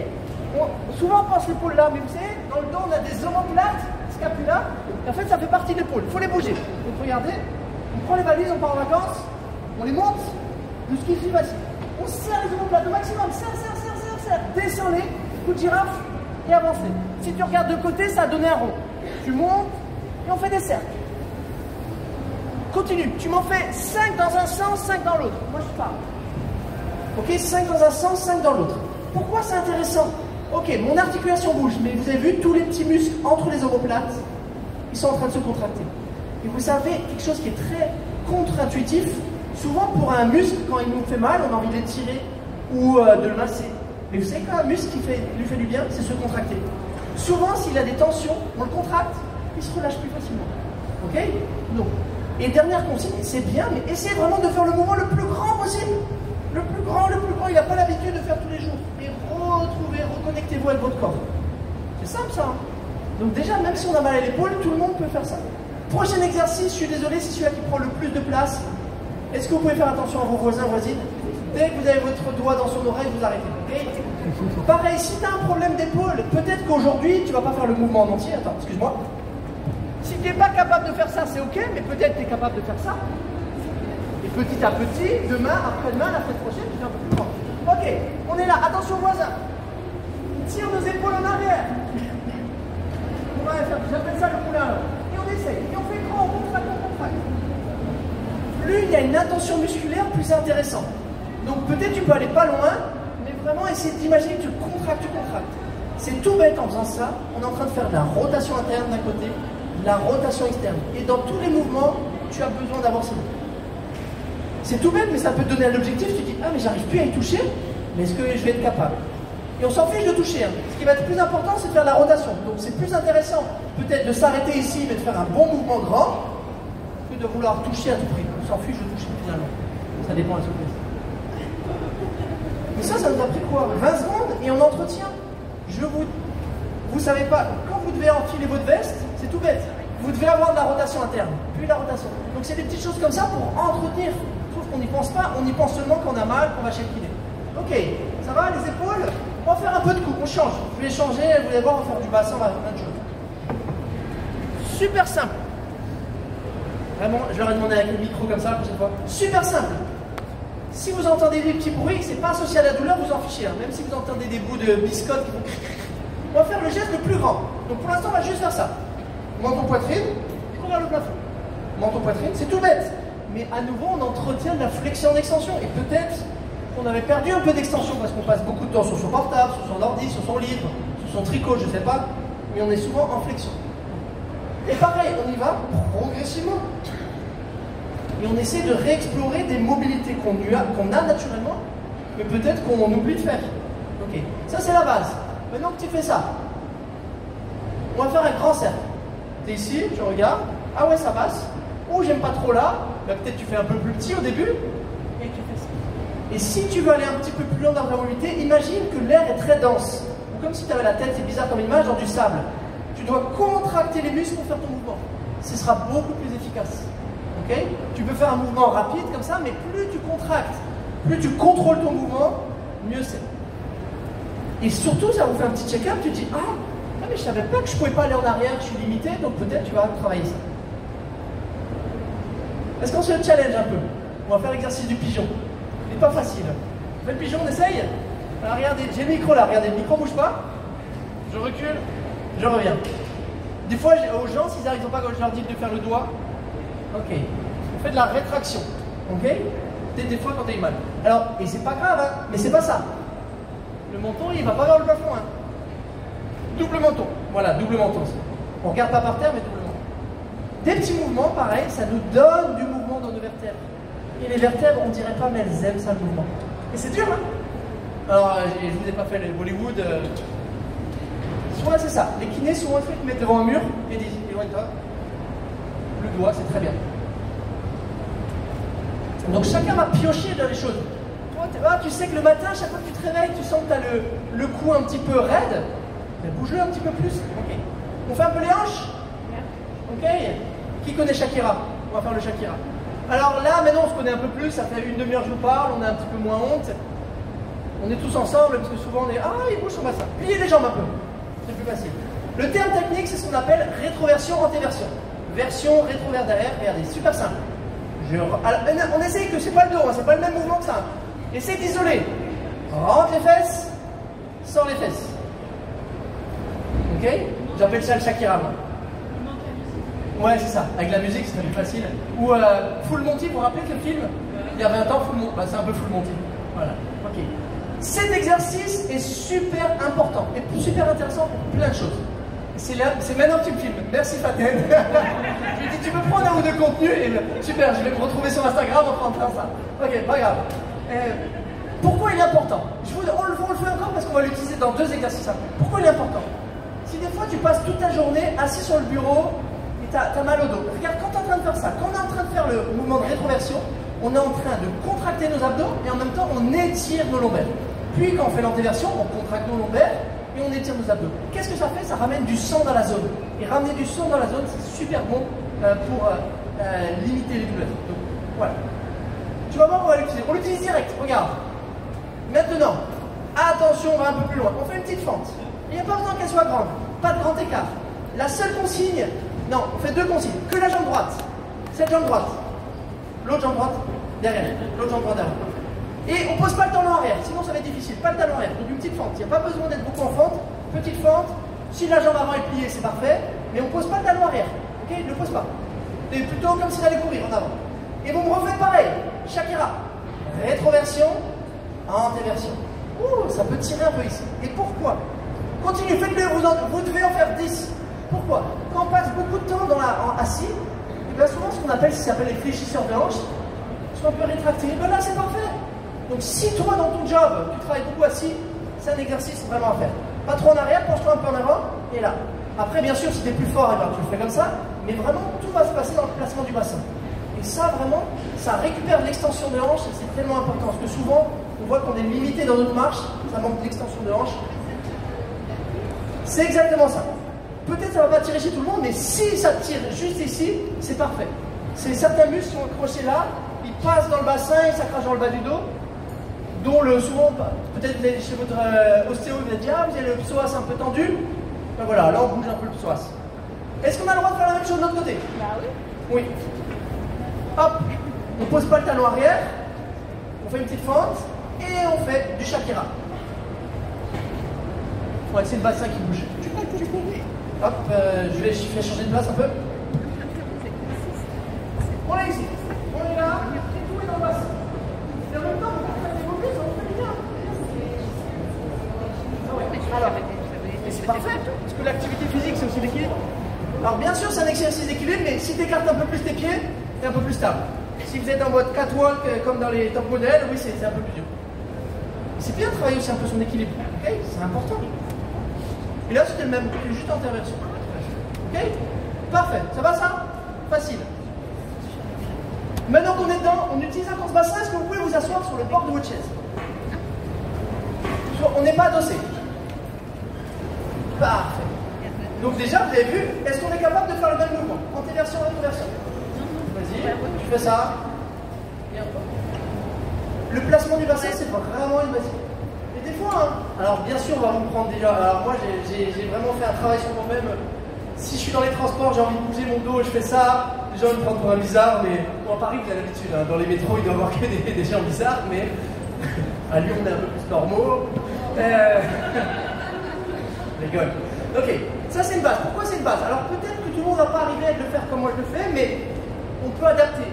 Souvent on pense l'épaule là, mais vous savez, dans le dos on a des omoplates, scapula, et en fait ça fait partie de l'épaule, il faut les bouger. Donc regardez, on prend les valises, on part en vacances, on les monte, de ce qui est facile. On serre les omoplates au maximum, serre, descends-les, coup de girafe et avancez. Si tu regardes de côté, ça a donné un rond. Tu montes et on fait des cercles. continue. Tu m'en fais 5 dans un sens, 5 dans l'autre. Moi, je parle. Ok, 5 dans un sens, 5 dans l'autre. Pourquoi c'est intéressant? Ok, mon articulation bouge, mais vous avez vu tous les petits muscles entre les omoplates, ils sont en train de se contracter. Et vous savez, quelque chose qui est très contre-intuitif, souvent pour un muscle, quand il nous fait mal, on a envie de l'étirer ou de le masser. Mais vous savez qu'un muscle qui lui fait du bien, c'est se contracter. Souvent, s'il a des tensions, on le contracte, il se relâche plus facilement. Ok? Donc, et dernière consigne, c'est bien, mais essayez vraiment de faire le mouvement le plus grand possible. Le plus grand, il n'a pas l'habitude de faire tous les jours. Et reconnectez-vous avec votre corps. C'est simple ça. Hein? Donc déjà, même si on a mal à l'épaule, tout le monde peut faire ça. Prochain exercice, je suis désolé, c'est celui-là qui prend le plus de place. Est-ce que vous pouvez faire attention à vos voisins, voisines? Dès que vous avez votre doigt dans son oreille, vous arrêtez. Okay? Pareil, si tu as un problème d'épaule, peut-être qu'aujourd'hui, tu ne vas pas faire le mouvement en entier. Attends, excuse-moi. Si tu n'es pas capable de faire ça, c'est ok, mais peut-être tu es capable de faire ça. Et petit à petit, demain, après-demain, la semaine prochaine, tu fais un peu plus grand. Ok, on est là, attention voisin. On tire nos épaules en arrière. On va faire, j'appelle ça le moulin. Et on essaye, et on fait grand, on contracte, on contracte. Plus il y a une intention musculaire, plus c'est intéressant. Donc peut-être tu peux aller pas loin, mais vraiment essayer d'imaginer que tu contractes, tu contractes. C'est tout bête en faisant ça, on est en train de faire de la rotation interne d'un côté, de la rotation externe. Et dans tous les mouvements, tu as besoin d'avoir ça. C'est tout bête, mais ça peut te donner un objectif. Tu dis, ah mais j'arrive plus à y toucher, mais est-ce que je vais être capable? Et on s'en fiche de toucher. Hein. Ce qui va être plus important, c'est de faire la rotation. Donc c'est plus intéressant peut-être de s'arrêter ici, mais de faire un bon mouvement grand, que de vouloir toucher à tout prix. On s'en fiche de toucher finalement. Ça dépend à ce que mais ça nous a pris quoi? 20 secondes et on entretient. Vous savez pas, quand vous devez enfiler votre veste, c'est tout bête. Vous devez avoir de la rotation interne, puis la rotation. Donc c'est des petites choses comme ça pour entretenir. Sauf qu'on n'y pense pas, on y pense seulement quand on a mal, qu'on va chez le kiné. Ok, ça va, les épaules? On va faire un peu de coups, on change. Je vais changer, vous allez voir, on va faire du bassin, on va faire plein de choses. Super simple. Vraiment, je leur ai demandé avec le micro comme ça la prochaine fois. Super simple. Si vous entendez des petits bruits, c'est pas associé à la douleur, vous en fichez. Hein. Même si vous entendez des bouts de biscottes qui font... On va faire le geste le plus grand. Donc pour l'instant, on va juste faire ça. Menton poitrine, regarde le plafond. Menton poitrine, c'est tout bête. Mais à nouveau, on entretient de la flexion-extension. Et peut-être qu'on avait perdu un peu d'extension parce qu'on passe beaucoup de temps sur son portable, sur son ordi, sur son livre, sur son tricot, je sais pas. Mais on est souvent en flexion. Et pareil, on y va progressivement. Et on essaie de réexplorer des mobilités qu'on a naturellement, mais peut-être qu'on oublie de faire. Ok, ça c'est la base. Maintenant que tu fais ça, on va faire un grand cercle. Tu es ici, tu regardes, ah ouais ça passe, ou j'aime pas trop là, bah, peut-être tu fais un peu plus petit au début, et tu fais ça. Et si tu veux aller un petit peu plus loin dans ta mobilité, imagine que l'air est très dense, ou comme si tu avais la tête, c'est bizarre comme image, dans du sable. Tu dois contracter les muscles pour faire ton mouvement. Ce sera beaucoup plus efficace. Okay? Tu peux faire un mouvement rapide comme ça, mais plus tu contractes, plus tu contrôles ton mouvement, mieux c'est. Et surtout, ça vous fait un petit check-up, tu te dis, ah, mais je savais pas que je pouvais pas aller en arrière, je suis limité, donc peut-être tu vas travailler ça. Est-ce qu'on se challenge un peu? On va faire l'exercice du pigeon. Il n'est pas facile. On fait le pigeon, on essaye? Alors regardez, j'ai le micro là, regardez, le micro bouge pas. Je recule, je reviens. Des fois, aux gens, s'ils n'arrivent pas quand je leur dis de faire le doigt, ok, on fait de la rétraction, ok? Peut-être des fois quand t'as eu mal. Alors, et c'est pas grave, hein, mais c'est pas ça. Le menton, il va pas vers le plafond, hein. Double menton, voilà, double menton. On regarde pas par terre, mais double menton. Des petits mouvements, pareil, ça nous donne du mouvement dans nos vertèbres. Et les vertèbres, on dirait pas, mais elles aiment ça, le mouvement. Et c'est dur, hein? Alors, je vous ai pas fait les Bollywood. Souvent, c'est ça. Les kinés, souvent, ils te mettent devant un mur et disent, éloigne-toi. Le doigt, c'est très bien. Donc chacun va piocher dans les choses. Toi, tu sais que le matin, chaque fois que tu te réveilles, tu sens que tu as le cou un petit peu raide. Bouge-le un petit peu plus. Okay. On fait un peu les hanches. Ok. Qui connaît Shakira? On va faire le Shakira. Alors là, maintenant, on se connaît un peu plus. Ça fait une demi-heure que je vous parle. On a un petit peu moins honte. On est tous ensemble parce que souvent on est, ah, il bouge son bassin. Pliez les jambes un peu. C'est plus facile. Le terme technique, c'est ce qu'on appelle rétroversion, antéversion. Version, rétro vers derrière. Regardez, super simple. Alors, on essaye que c'est pas le dos, hein, c'est pas le même mouvement que ça. Essaye d'isoler. Rentre les fesses, sors les fesses. Ok? J'appelle ça le Shakira. Ouais, c'est ça. Avec la musique, c'est plus facile. Ou Full Monty, vous vous rappelez le film? Il y a 20 ans, Full Monty. Bah, c'est un peu Full Monty. Voilà. Ok. Cet exercice est super important et super intéressant pour plein de choses. C'est maintenant que tu me filmes. Merci Faten. Je lui ai dit, tu peux prendre un ou deux contenus et super, je vais me retrouver sur Instagram en train de faire ça. Ok, pas grave. Pourquoi il est important? On le fait encore parce qu'on va l'utiliser dans 2 exercices après. Pourquoi il est important? Si des fois tu passes toute ta journée assis sur le bureau et tu as mal au dos, regarde, quand tu es en train de faire ça, quand on est en train de faire le mouvement de rétroversion, on est en train de contracter nos abdos et en même temps on étire nos lombaires. Puis quand on fait l'antéversion, on contracte nos lombaires et on étire nos abdos. Qu'est-ce que ça fait? Ça ramène du sang dans la zone. Et ramener du sang dans la zone, c'est super bon pour limiter les douleurs. Donc voilà. Tu vas voir, on va l'utiliser. On l'utilise direct, regarde. Maintenant, attention, on va un peu plus loin. On fait une petite fente. Il n'y a pas besoin qu'elle soit grande. Pas de grand écart. La seule consigne, non, on fait 2 consignes. Que la jambe droite. Cette jambe droite. L'autre jambe droite, derrière. L'autre jambe droite derrière. Et on ne pose pas le talon arrière, sinon ça va être difficile. Pas le talon arrière, donc une petite fente. Il n'y a pas besoin d'être beaucoup en fente. Petite fente. Si la jambe avant est pliée, c'est parfait. Mais on ne pose pas le talon arrière. Ok? Ne pose pas. C'est plutôt comme si j'allais courir en avant. Et vous me refaites pareil. Shakira. Rétroversion, antéversion. Ouh, ça peut tirer un peu ici. Et pourquoi? Continuez, faites-le, vous devez en faire 10. Pourquoi? Quand on passe beaucoup de temps assis, et bien souvent ce qu'on appelle, ça s'appelle les fléchisseurs de hanche, soit un peu rétractés, ben là c'est parfait. Donc si toi dans ton job, tu travailles beaucoup assis, c'est un exercice vraiment à faire. Pas trop en arrière, penche-toi un peu en avant, et là. Après bien sûr si tu es plus fort, tu le fais comme ça, mais vraiment tout va se passer dans le placement du bassin. Et ça vraiment, ça récupère l'extension de hanche et c'est tellement important, parce que souvent, on voit qu'on est limité dans notre marche, ça manque d'extension de hanche. C'est exactement ça. Peut-être ça ne va pas tirer chez tout le monde, mais si ça tire juste ici, c'est parfait. Certains muscles sont accrochés là, ils passent dans le bassin, ils s'accrochent dans le bas du dos, dont souvent, peut-être chez votre ostéo, il va dire, ah, vous avez le psoas un peu tendu. Ben voilà, là on bouge un peu le psoas. Est-ce qu'on a le droit de faire la même chose de l'autre côté? Bah oui. Oui. Hop, on ne pose pas le talon arrière, on fait une petite fente, et on fait du Shakira. Ouais, c'est le bassin qui bouge. Hop, je vais changer de place un peu. On est ici, on est là, et tout est dans le bassin. Et en même temps, on fait des mouvements, on fait bien. Ah ouais, alors, mais c'est parfait, parce que l'activité physique, c'est aussi l'équilibre. Alors bien sûr, c'est un exercice d'équilibre, mais si tu écartes un peu plus tes pieds, tu es un peu plus stable. Si vous êtes en mode catwalk, comme dans les top modèles, oui, c'est un peu plus dur. C'est bien de travailler aussi un peu son équilibre, ok? C'est important. Et là, c'était le même, juste en interversion. Ok? Parfait. Ça va ça? Facile. Maintenant qu'on est dedans, on utilise un ce bassin. Est-ce que vous pouvez vous asseoir sur le bord de votre chaise? On n'est pas adossé. Parfait. Donc déjà, vous avez vu, est-ce qu'on est capable de faire le même mouvement? Antéversion, rétroversion. Vas-y, tu fais ça. Et le placement du bassin, c'est vraiment une basique. Et des fois, hein, alors bien sûr, on va vous prendre déjà. Alors moi, j'ai vraiment fait un travail sur moi-même. Si je suis dans les transports, j'ai envie de bouger mon dos et je fais ça, les gens me prennent pour un bizarre, mais bon, à Paris, vous avez l'habitude. Hein, dans les métros, il doit y avoir que des gens bizarres, mais à Lyon, on est un peu plus normaux. Rigole. Ok, ça c'est une base. Pourquoi c'est une base? Alors peut-être que tout le monde ne va pas arriver à le faire comme moi je le fais, mais on peut adapter.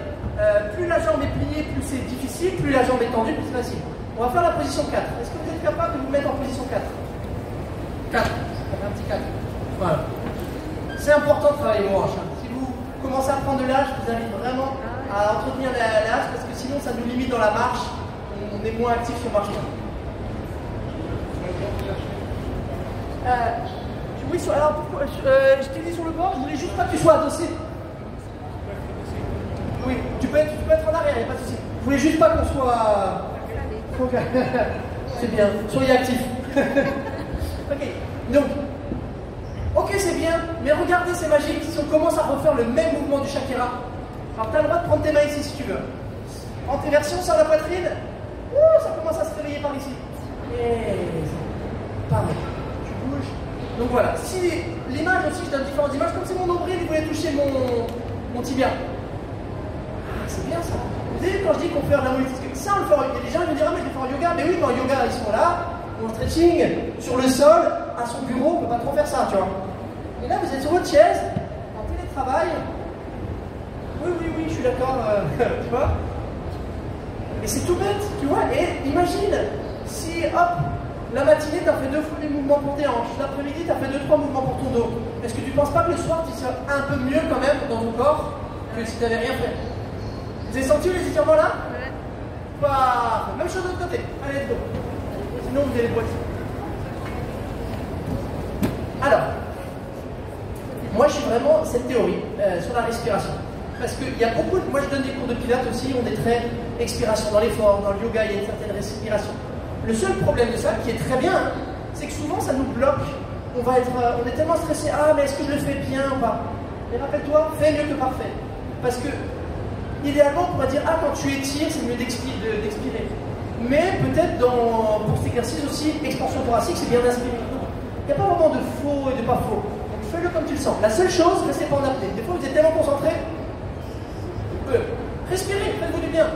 Plus la jambe est pliée, plus c'est difficile, plus la jambe est tendue, plus c'est facile. On va faire la position 4. Est-ce que vous êtes capable de vous mettre en position 4? 4. Ça fait un petit 4. Voilà. C'est important de travailler vos hanches. Si vous commencez à prendre de l'âge, je vous invite vraiment à entretenir l'âge parce que sinon ça nous limite dans la marche. On est moins actif sur marche. Oui, alors pourquoi, je t'ai dit sur le bord, je voulais juste pas que tu sois adossé. Oui, tu peux être en arrière, il n'y a pas de souci. Je voulais juste pas qu'on soit. C'est bien, soyez actifs. Ok, donc. Ok, c'est bien, mais regardez, c'est magique. Si on commence à refaire le même mouvement du Shakira, alors tu as le droit de prendre tes mains ici si tu veux. Antéversion sur la poitrine, ça commence à se réveiller par ici. Et pareil, tu bouges. Donc voilà, si l'image aussi, je donne différentes images, comme c'est mon nombril, il voulait toucher mon tibia. Ah, c'est bien ça. Vous savez, quand je dis qu'on fait de la mobilité, ça on le fait, il y a des gens qui me diront, ah mais je vais faire en yoga. Mais oui, mais en yoga, ils sont là, en stretching, sur le sol, à son bureau, on ne peut pas trop faire ça, tu vois. Et là, vous êtes sur votre chaise, en télétravail. travail. Oui, oui, oui, je suis d'accord, tu vois. Et c'est tout bête, tu vois. Et imagine si, hop, la matinée, tu as fait 2 fois les mouvements pour tes hanches. L'après-midi, tu as fait 2-3 mouvements pour ton dos. Est-ce que tu ne penses pas que le soir, tu seras un peu mieux quand même dans ton corps que si tu n'avais rien fait? Vous avez senti les étirements là? Ouais. Pas. Même chose de l'autre côté. Allez, let's go. Sinon, vous allez boiter. Alors, moi, je suis vraiment cette théorie sur la respiration. Parce qu'il y a beaucoup de... Moi, je donne des cours de pilates aussi, on est très expiration dans l'effort, dans le yoga, il y a une certaine respiration. Le seul problème de ça, qui est très bien, hein, c'est que souvent, ça nous bloque. On est tellement stressé. Ah, mais est-ce que je le fais bien ou pas? Mais rappelle-toi, fais mieux que parfait. Parce que, idéalement, on pourrait dire, ah, quand tu étires, c'est mieux d'expirer. Mais peut-être pour cet exercice aussi, expansion thoracique, c'est bien d'inspirer. Il n'y a pas vraiment de faux et de pas faux. Donc fais-le comme tu le sens. La seule chose, restez pas en apnée. Des fois, vous êtes tellement concentré. Respirez, faites-vous du bien.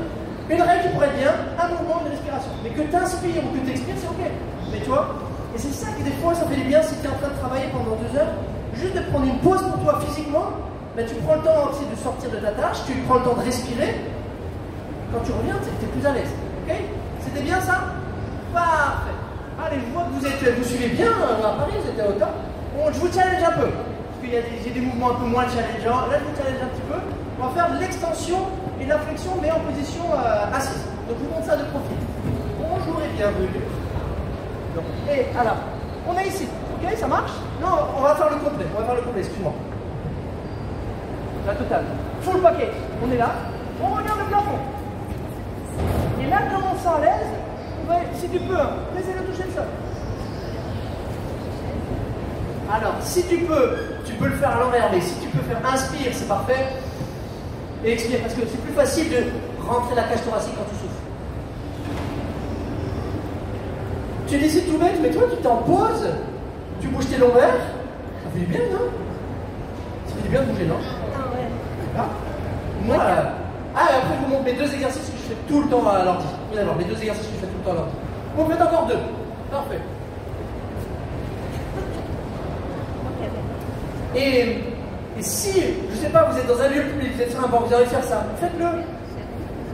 Une règle qui pourrait être bien, un mouvement de respiration. Mais que tu inspires ou que tu expires, c'est ok. Mais tu vois, et c'est ça que des fois, ça fait du bien si tu es en train de travailler pendant 2 heures. Juste de prendre une pause pour toi physiquement, ben, tu prends le temps aussi de sortir de ta tâche, tu prends le temps de respirer. Quand tu reviens, tu es plus à l'aise. Ok? C'était bien ça? Parfait. Allez, je vois que vous suivez bien à Paris, vous êtes à hauteur. Bon, je vous challenge un peu. Parce qu'il y a des mouvements un peu moins challengeants. Là, je vous challenge un petit peu. On va faire de l'extension et de la flexion, mais en position assise. Donc, je vous montre ça de profil. Bonjour et bienvenue. Donc, et alors, on est ici. Ok, ça marche? Non, on va faire le complet. Excuse-moi. La totale. Full paquet. On est là. On regarde le plafond. Et là, comme on sent à l'aise, si tu peux, essaie de toucher le sol. Alors, si tu peux le faire à l'envers, mais si tu peux faire inspire, c'est parfait. Et expire, parce que c'est plus facile de rentrer la cage thoracique quand tu souffles. Tu dis c'est tout bête, mais toi tu t'en poses, tu bouges tes lombaires, ça fait du bien, non? Ça fait du bien de bouger, non? Ah ouais. Ah, moi, après je vous montre mes 2 exercices que je fais tout le temps à l'ordi. Vous allez voir, les 2 exercices que je fais tout le temps à l'ordi. Vous en faites encore 2. Parfait. Et si, je ne sais pas, vous êtes dans un lieu public, vous êtes sur un banc, vous allez faire ça, faites-le.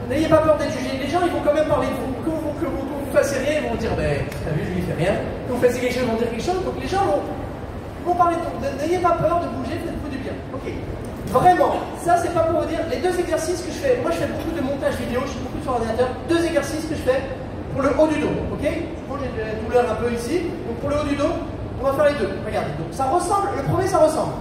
N'ayez pas peur d'être jugé. Les gens, ils vont quand même parler de vous. Que vous fassiez rien, ils vont dire, ben, t'as vu, je lui fais rien. Que vous fassiez quelque chose, ils vont dire quelque chose. Donc les gens vont parler de vous. N'ayez pas peur de bouger, faites-vous du bien. Ok. Vraiment, ça, c'est pas pour vous dire. Les 2 exercices que je fais, moi, je fais beaucoup de montage vidéo, je suis beaucoup sur ordinateur. 2 exercices que je fais pour le haut du dos. Ok. Moi, j'ai de la douleur un peu ici. Donc pour le haut du dos, on va faire les 2. Regardez. Donc ça ressemble, le premier, ça ressemble.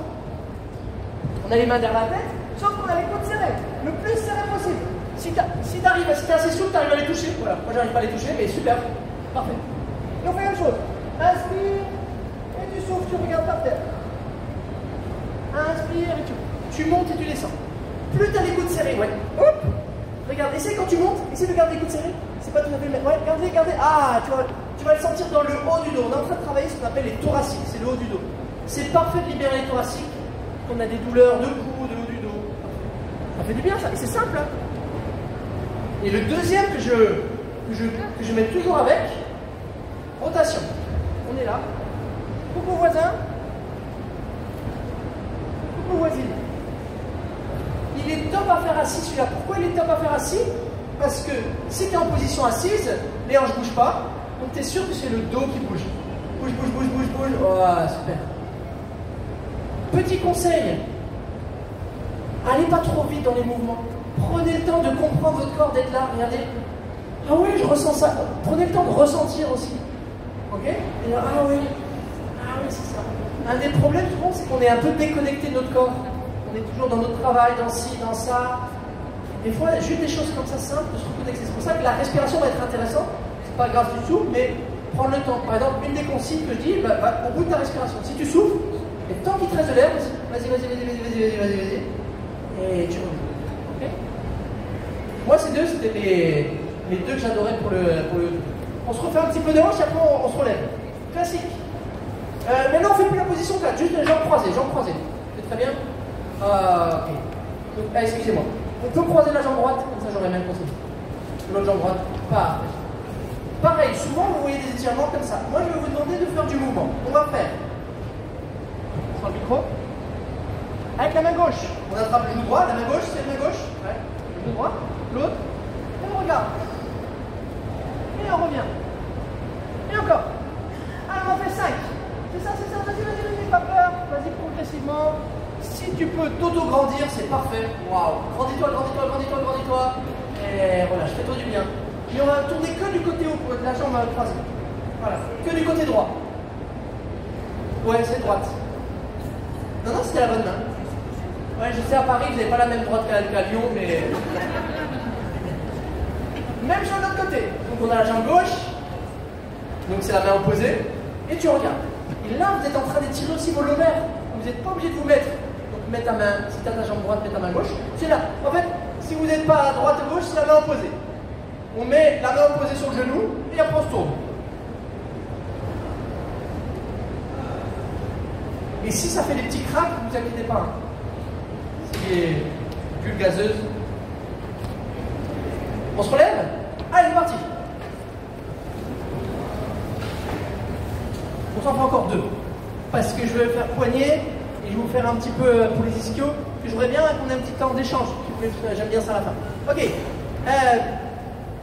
On a les mains derrière la tête, sauf qu'on a les coudes serrés, le plus serré possible. Si tu es assez souple, tu arrives à les toucher. Voilà, moi j'arrive pas à les toucher, mais super. Parfait. Et on fait la même chose. Inspire, et tu souffles, tu regardes par terre. Inspire, et tu montes et tu descends. Plus tu as les coudes serrés, ouais. Hop. Regarde, essaie quand tu montes, essaie de garder les coudes serrés. C'est pas tout à fait le même. Ouais, gardez. Ah, tu vas le sentir dans le haut du dos. On est en train de travailler ce qu'on appelle les thoraciques, c'est le haut du dos. C'est parfait de libérer les thoraciques. On a des douleurs de cou, de haut du dos. Ça fait du bien ça, et c'est simple. Hein. Et le deuxième que je mets toujours avec, rotation. On est là. Coucou voisin. Coucou voisine. Il est top à faire assis celui-là. Pourquoi il est top à faire assis? Parce que si tu es en position assise, les hanches ne bougent pas, donc tu es sûr que c'est le dos qui bouge. Bouge. Oh, super. Petit conseil, allez pas trop vite dans les mouvements. Prenez le temps de comprendre votre corps, d'être là, regardez. Ah oui, je ressens ça. Prenez le temps de ressentir aussi. Ok? Et là, ah oui, c'est ça. Un des problèmes souvent, c'est qu'on est un peu déconnecté de notre corps. On est toujours dans notre travail, dans ci, dans ça. Des fois, juste des choses comme ça simples, de se reconnecter. C'est pour ça que la respiration va être intéressante. C'est pas grave du tout, mais prendre le temps. Par exemple, une des consignes que je dis, va au bout de ta respiration. Si tu souffles, et tant qu'il te reste de l'air, vas-y. Et tu reviens. Ok? Moi, ces 2, c'était les 2 que j'adorais pour le. On se refait un petit peu de hanche et après on se relève. Classique. Maintenant, on ne fait plus la position 4, juste les jambes croisées. C'est très bien. Ok. Donc, excusez-moi. On peut croiser la jambe droite, comme ça j'aurais même conseillé. L'autre jambe droite. Parfait. Pareil, souvent vous voyez des étirements comme ça. Moi, je vais vous demander de faire du mouvement. On va faire. Sur le micro. Avec la main gauche, on attrape le genou droit, la main gauche, c'est la main gauche. Ouais. Le genou droit, l'autre, et on regarde. Et on revient. Et encore. Allez, on en fait 5. C'est ça, vas-y, pas peur. Vas-y progressivement. Si tu peux t'auto-grandir, c'est parfait. Waouh. Grandis-toi. Et relâche, fais-toi du bien. Et on va tourner que du côté haut pour la jambe croisée. Voilà, que du côté droit. Ouais, c'est droite. Non, c'était la bonne main. Ouais, je sais, à Paris, vous n'avez pas la même droite qu'à Lyon, mais... Même chose de l'autre côté. Donc on a la jambe gauche. Donc c'est la main opposée. Et tu regardes. Et là, vous êtes en train d'étirer aussi vos lombaires. Vous n'êtes pas obligé de vous mettre. Donc mets ta main, si tu as ta jambe droite, mets ta main gauche. C'est là. En fait, si vous n'êtes pas à droite et gauche, c'est la main opposée. On met la main opposée sur le genou et après on se tourne. Et si ça fait des petits cracks, ne vous inquiétez pas. C'est des bulles gazeuses. On se relève? Allez, c'est parti. On s'en fait encore 2. Parce que je vais faire poignet et je vais vous faire un petit peu pour les ischios. Que j'aimerais bien qu'on ait un petit temps d'échange. J'aime bien ça à la fin. Ok.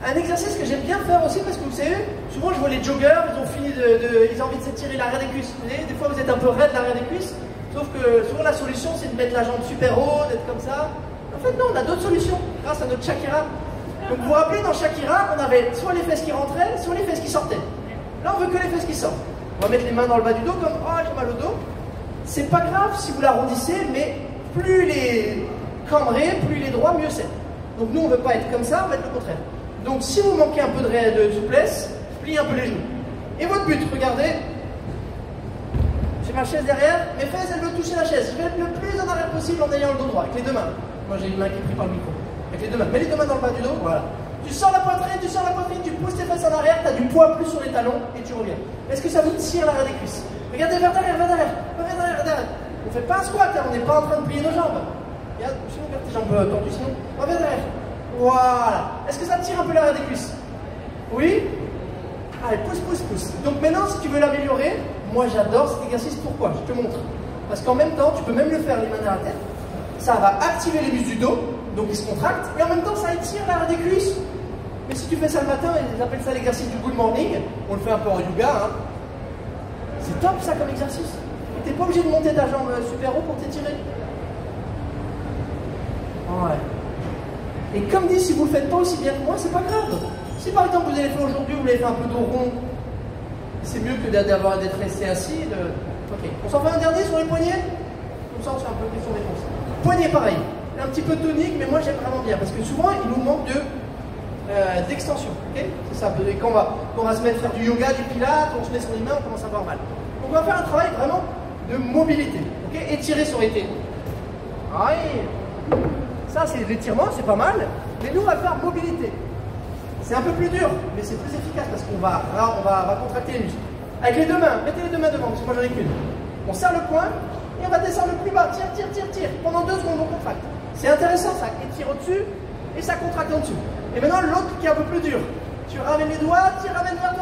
Un exercice que j'aime bien faire aussi, parce que vous savez, souvent je vois les joggers, ils ont envie de s'étirer l'arrière des cuisses. Vous voyez, des fois vous êtes un peu raide l'arrière des cuisses, sauf que souvent la solution c'est de mettre la jambe super haut, d'être comme ça. En fait non, on a d'autres solutions, grâce à notre Shakira. Donc vous vous rappelez, dans Shakira, on avait soit les fesses qui rentraient, soit les fesses qui sortaient. Là on veut que les fesses qui sortent. On va mettre les mains dans le bas du dos, comme oh j'ai mal au dos. C'est pas grave si vous l'arrondissez, mais plus les cambrés, plus les droits, mieux c'est. Donc nous on veut pas être comme ça, on va être le contraire. Donc si vous manquez un peu de souplesse, pliez un peu les genoux. Et votre but, regardez. J'ai ma chaise derrière, mes fesses elles veulent toucher la chaise. Je vais être le plus en arrière possible en ayant le dos droit, avec les deux mains. Moi j'ai une main qui est prise par le micro. Avec les deux mains. Mets les deux mains dans le bas du dos, voilà. Tu sors la poitrine, tu pousses tes fesses en arrière, tu as du poids plus sur les talons et tu reviens. Est-ce que ça vous tire l'arrière des cuisses? Regardez vers derrière. On ne fait pas un squat, hein, on n'est pas en train de plier nos jambes. Regarde, sinon regarde tes jambes tordues, sinon. Reviens derrière. Voilà. Est-ce que ça tire un peu l'arrière des cuisses? Oui? Allez, pousse. Donc maintenant, si tu veux l'améliorer, moi j'adore cet exercice. Pourquoi? Je te montre. Parce qu'en même temps, tu peux même le faire les mains derrière la tête. Ça va activer les muscles du dos, donc ils se contractent, et en même temps, ça étire l'arrière des cuisses. Mais si tu fais ça le matin, ils appellent ça l'exercice du good morning. On le fait un peu en yoga. Hein. C'est top ça comme exercice. Et t'es pas obligé de monter ta jambe super haut pour t'étirer. Ouais. Et comme dit, si vous le faites pas aussi bien que moi, c'est pas grave. Si par exemple vous avez fait aujourd'hui, vous l'avez fait un peu dos rond, c'est mieux que d'être resté assis. Ok. On s'en fait un dernier sur les poignets. Comme ça, on se fait un peu question-réponse. Poignet pareil. Un petit peu tonique, mais moi j'aime vraiment bien parce que souvent il nous manque d'extension. Okay, c'est ça. Et quand on va se mettre à faire du yoga, du pilates, on se met sur les mains, on commence à avoir mal. Donc on va faire un travail vraiment de mobilité. Okay, étirer sur les tétons. Ça c'est l'étirement, c'est pas mal. Mais nous on va faire mobilité. C'est un peu plus dur, mais c'est plus efficace parce qu'on va contracter les muscles. Avec les deux mains, mettez les deux mains devant, parce que moi j'en ai qu'une. On serre le poing et on va descendre le plus bas. Tire. Pendant 2 secondes, on contracte. C'est intéressant ça. Étire au-dessus et ça contracte en dessous. Et maintenant l'autre qui est un peu plus dur. Tu ramènes les doigts, tu ramènes vers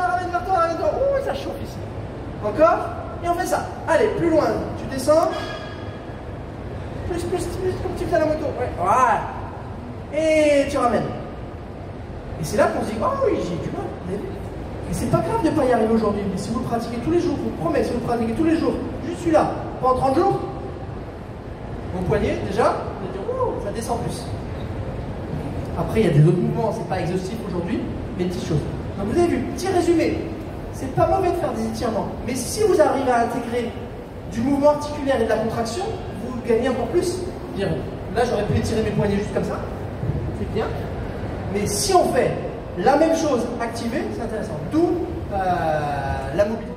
toi. Ouh, ça chauffe ici. Encore. Et on fait ça. Allez, plus loin. Tu descends. Plus, comme tu fais à la moto. Ouais. Voilà. Et tu ramènes. Et c'est là qu'on se dit, oh oui, j'ai du mal. Et c'est pas grave de ne pas y arriver aujourd'hui. Mais si vous le pratiquez tous les jours, je vous promets, si vous le pratiquez tous les jours, juste celui-là, pendant 30 jours, vos poignets, déjà, vous allez dire, oh, ça descend plus. Après, il y a des autres mouvements, c'est pas exhaustif aujourd'hui, mais des petites choses. Donc vous avez vu, petit résumé. C'est pas mauvais de faire des étirements. Mais si vous arrivez à intégrer du mouvement articulaire et de la contraction, vous gagnez encore plus. Dire, là, j'aurais pu étirer mes poignets juste comme ça. C'est bien. Mais si on fait la même chose activée, c'est intéressant. D'où la mobilité.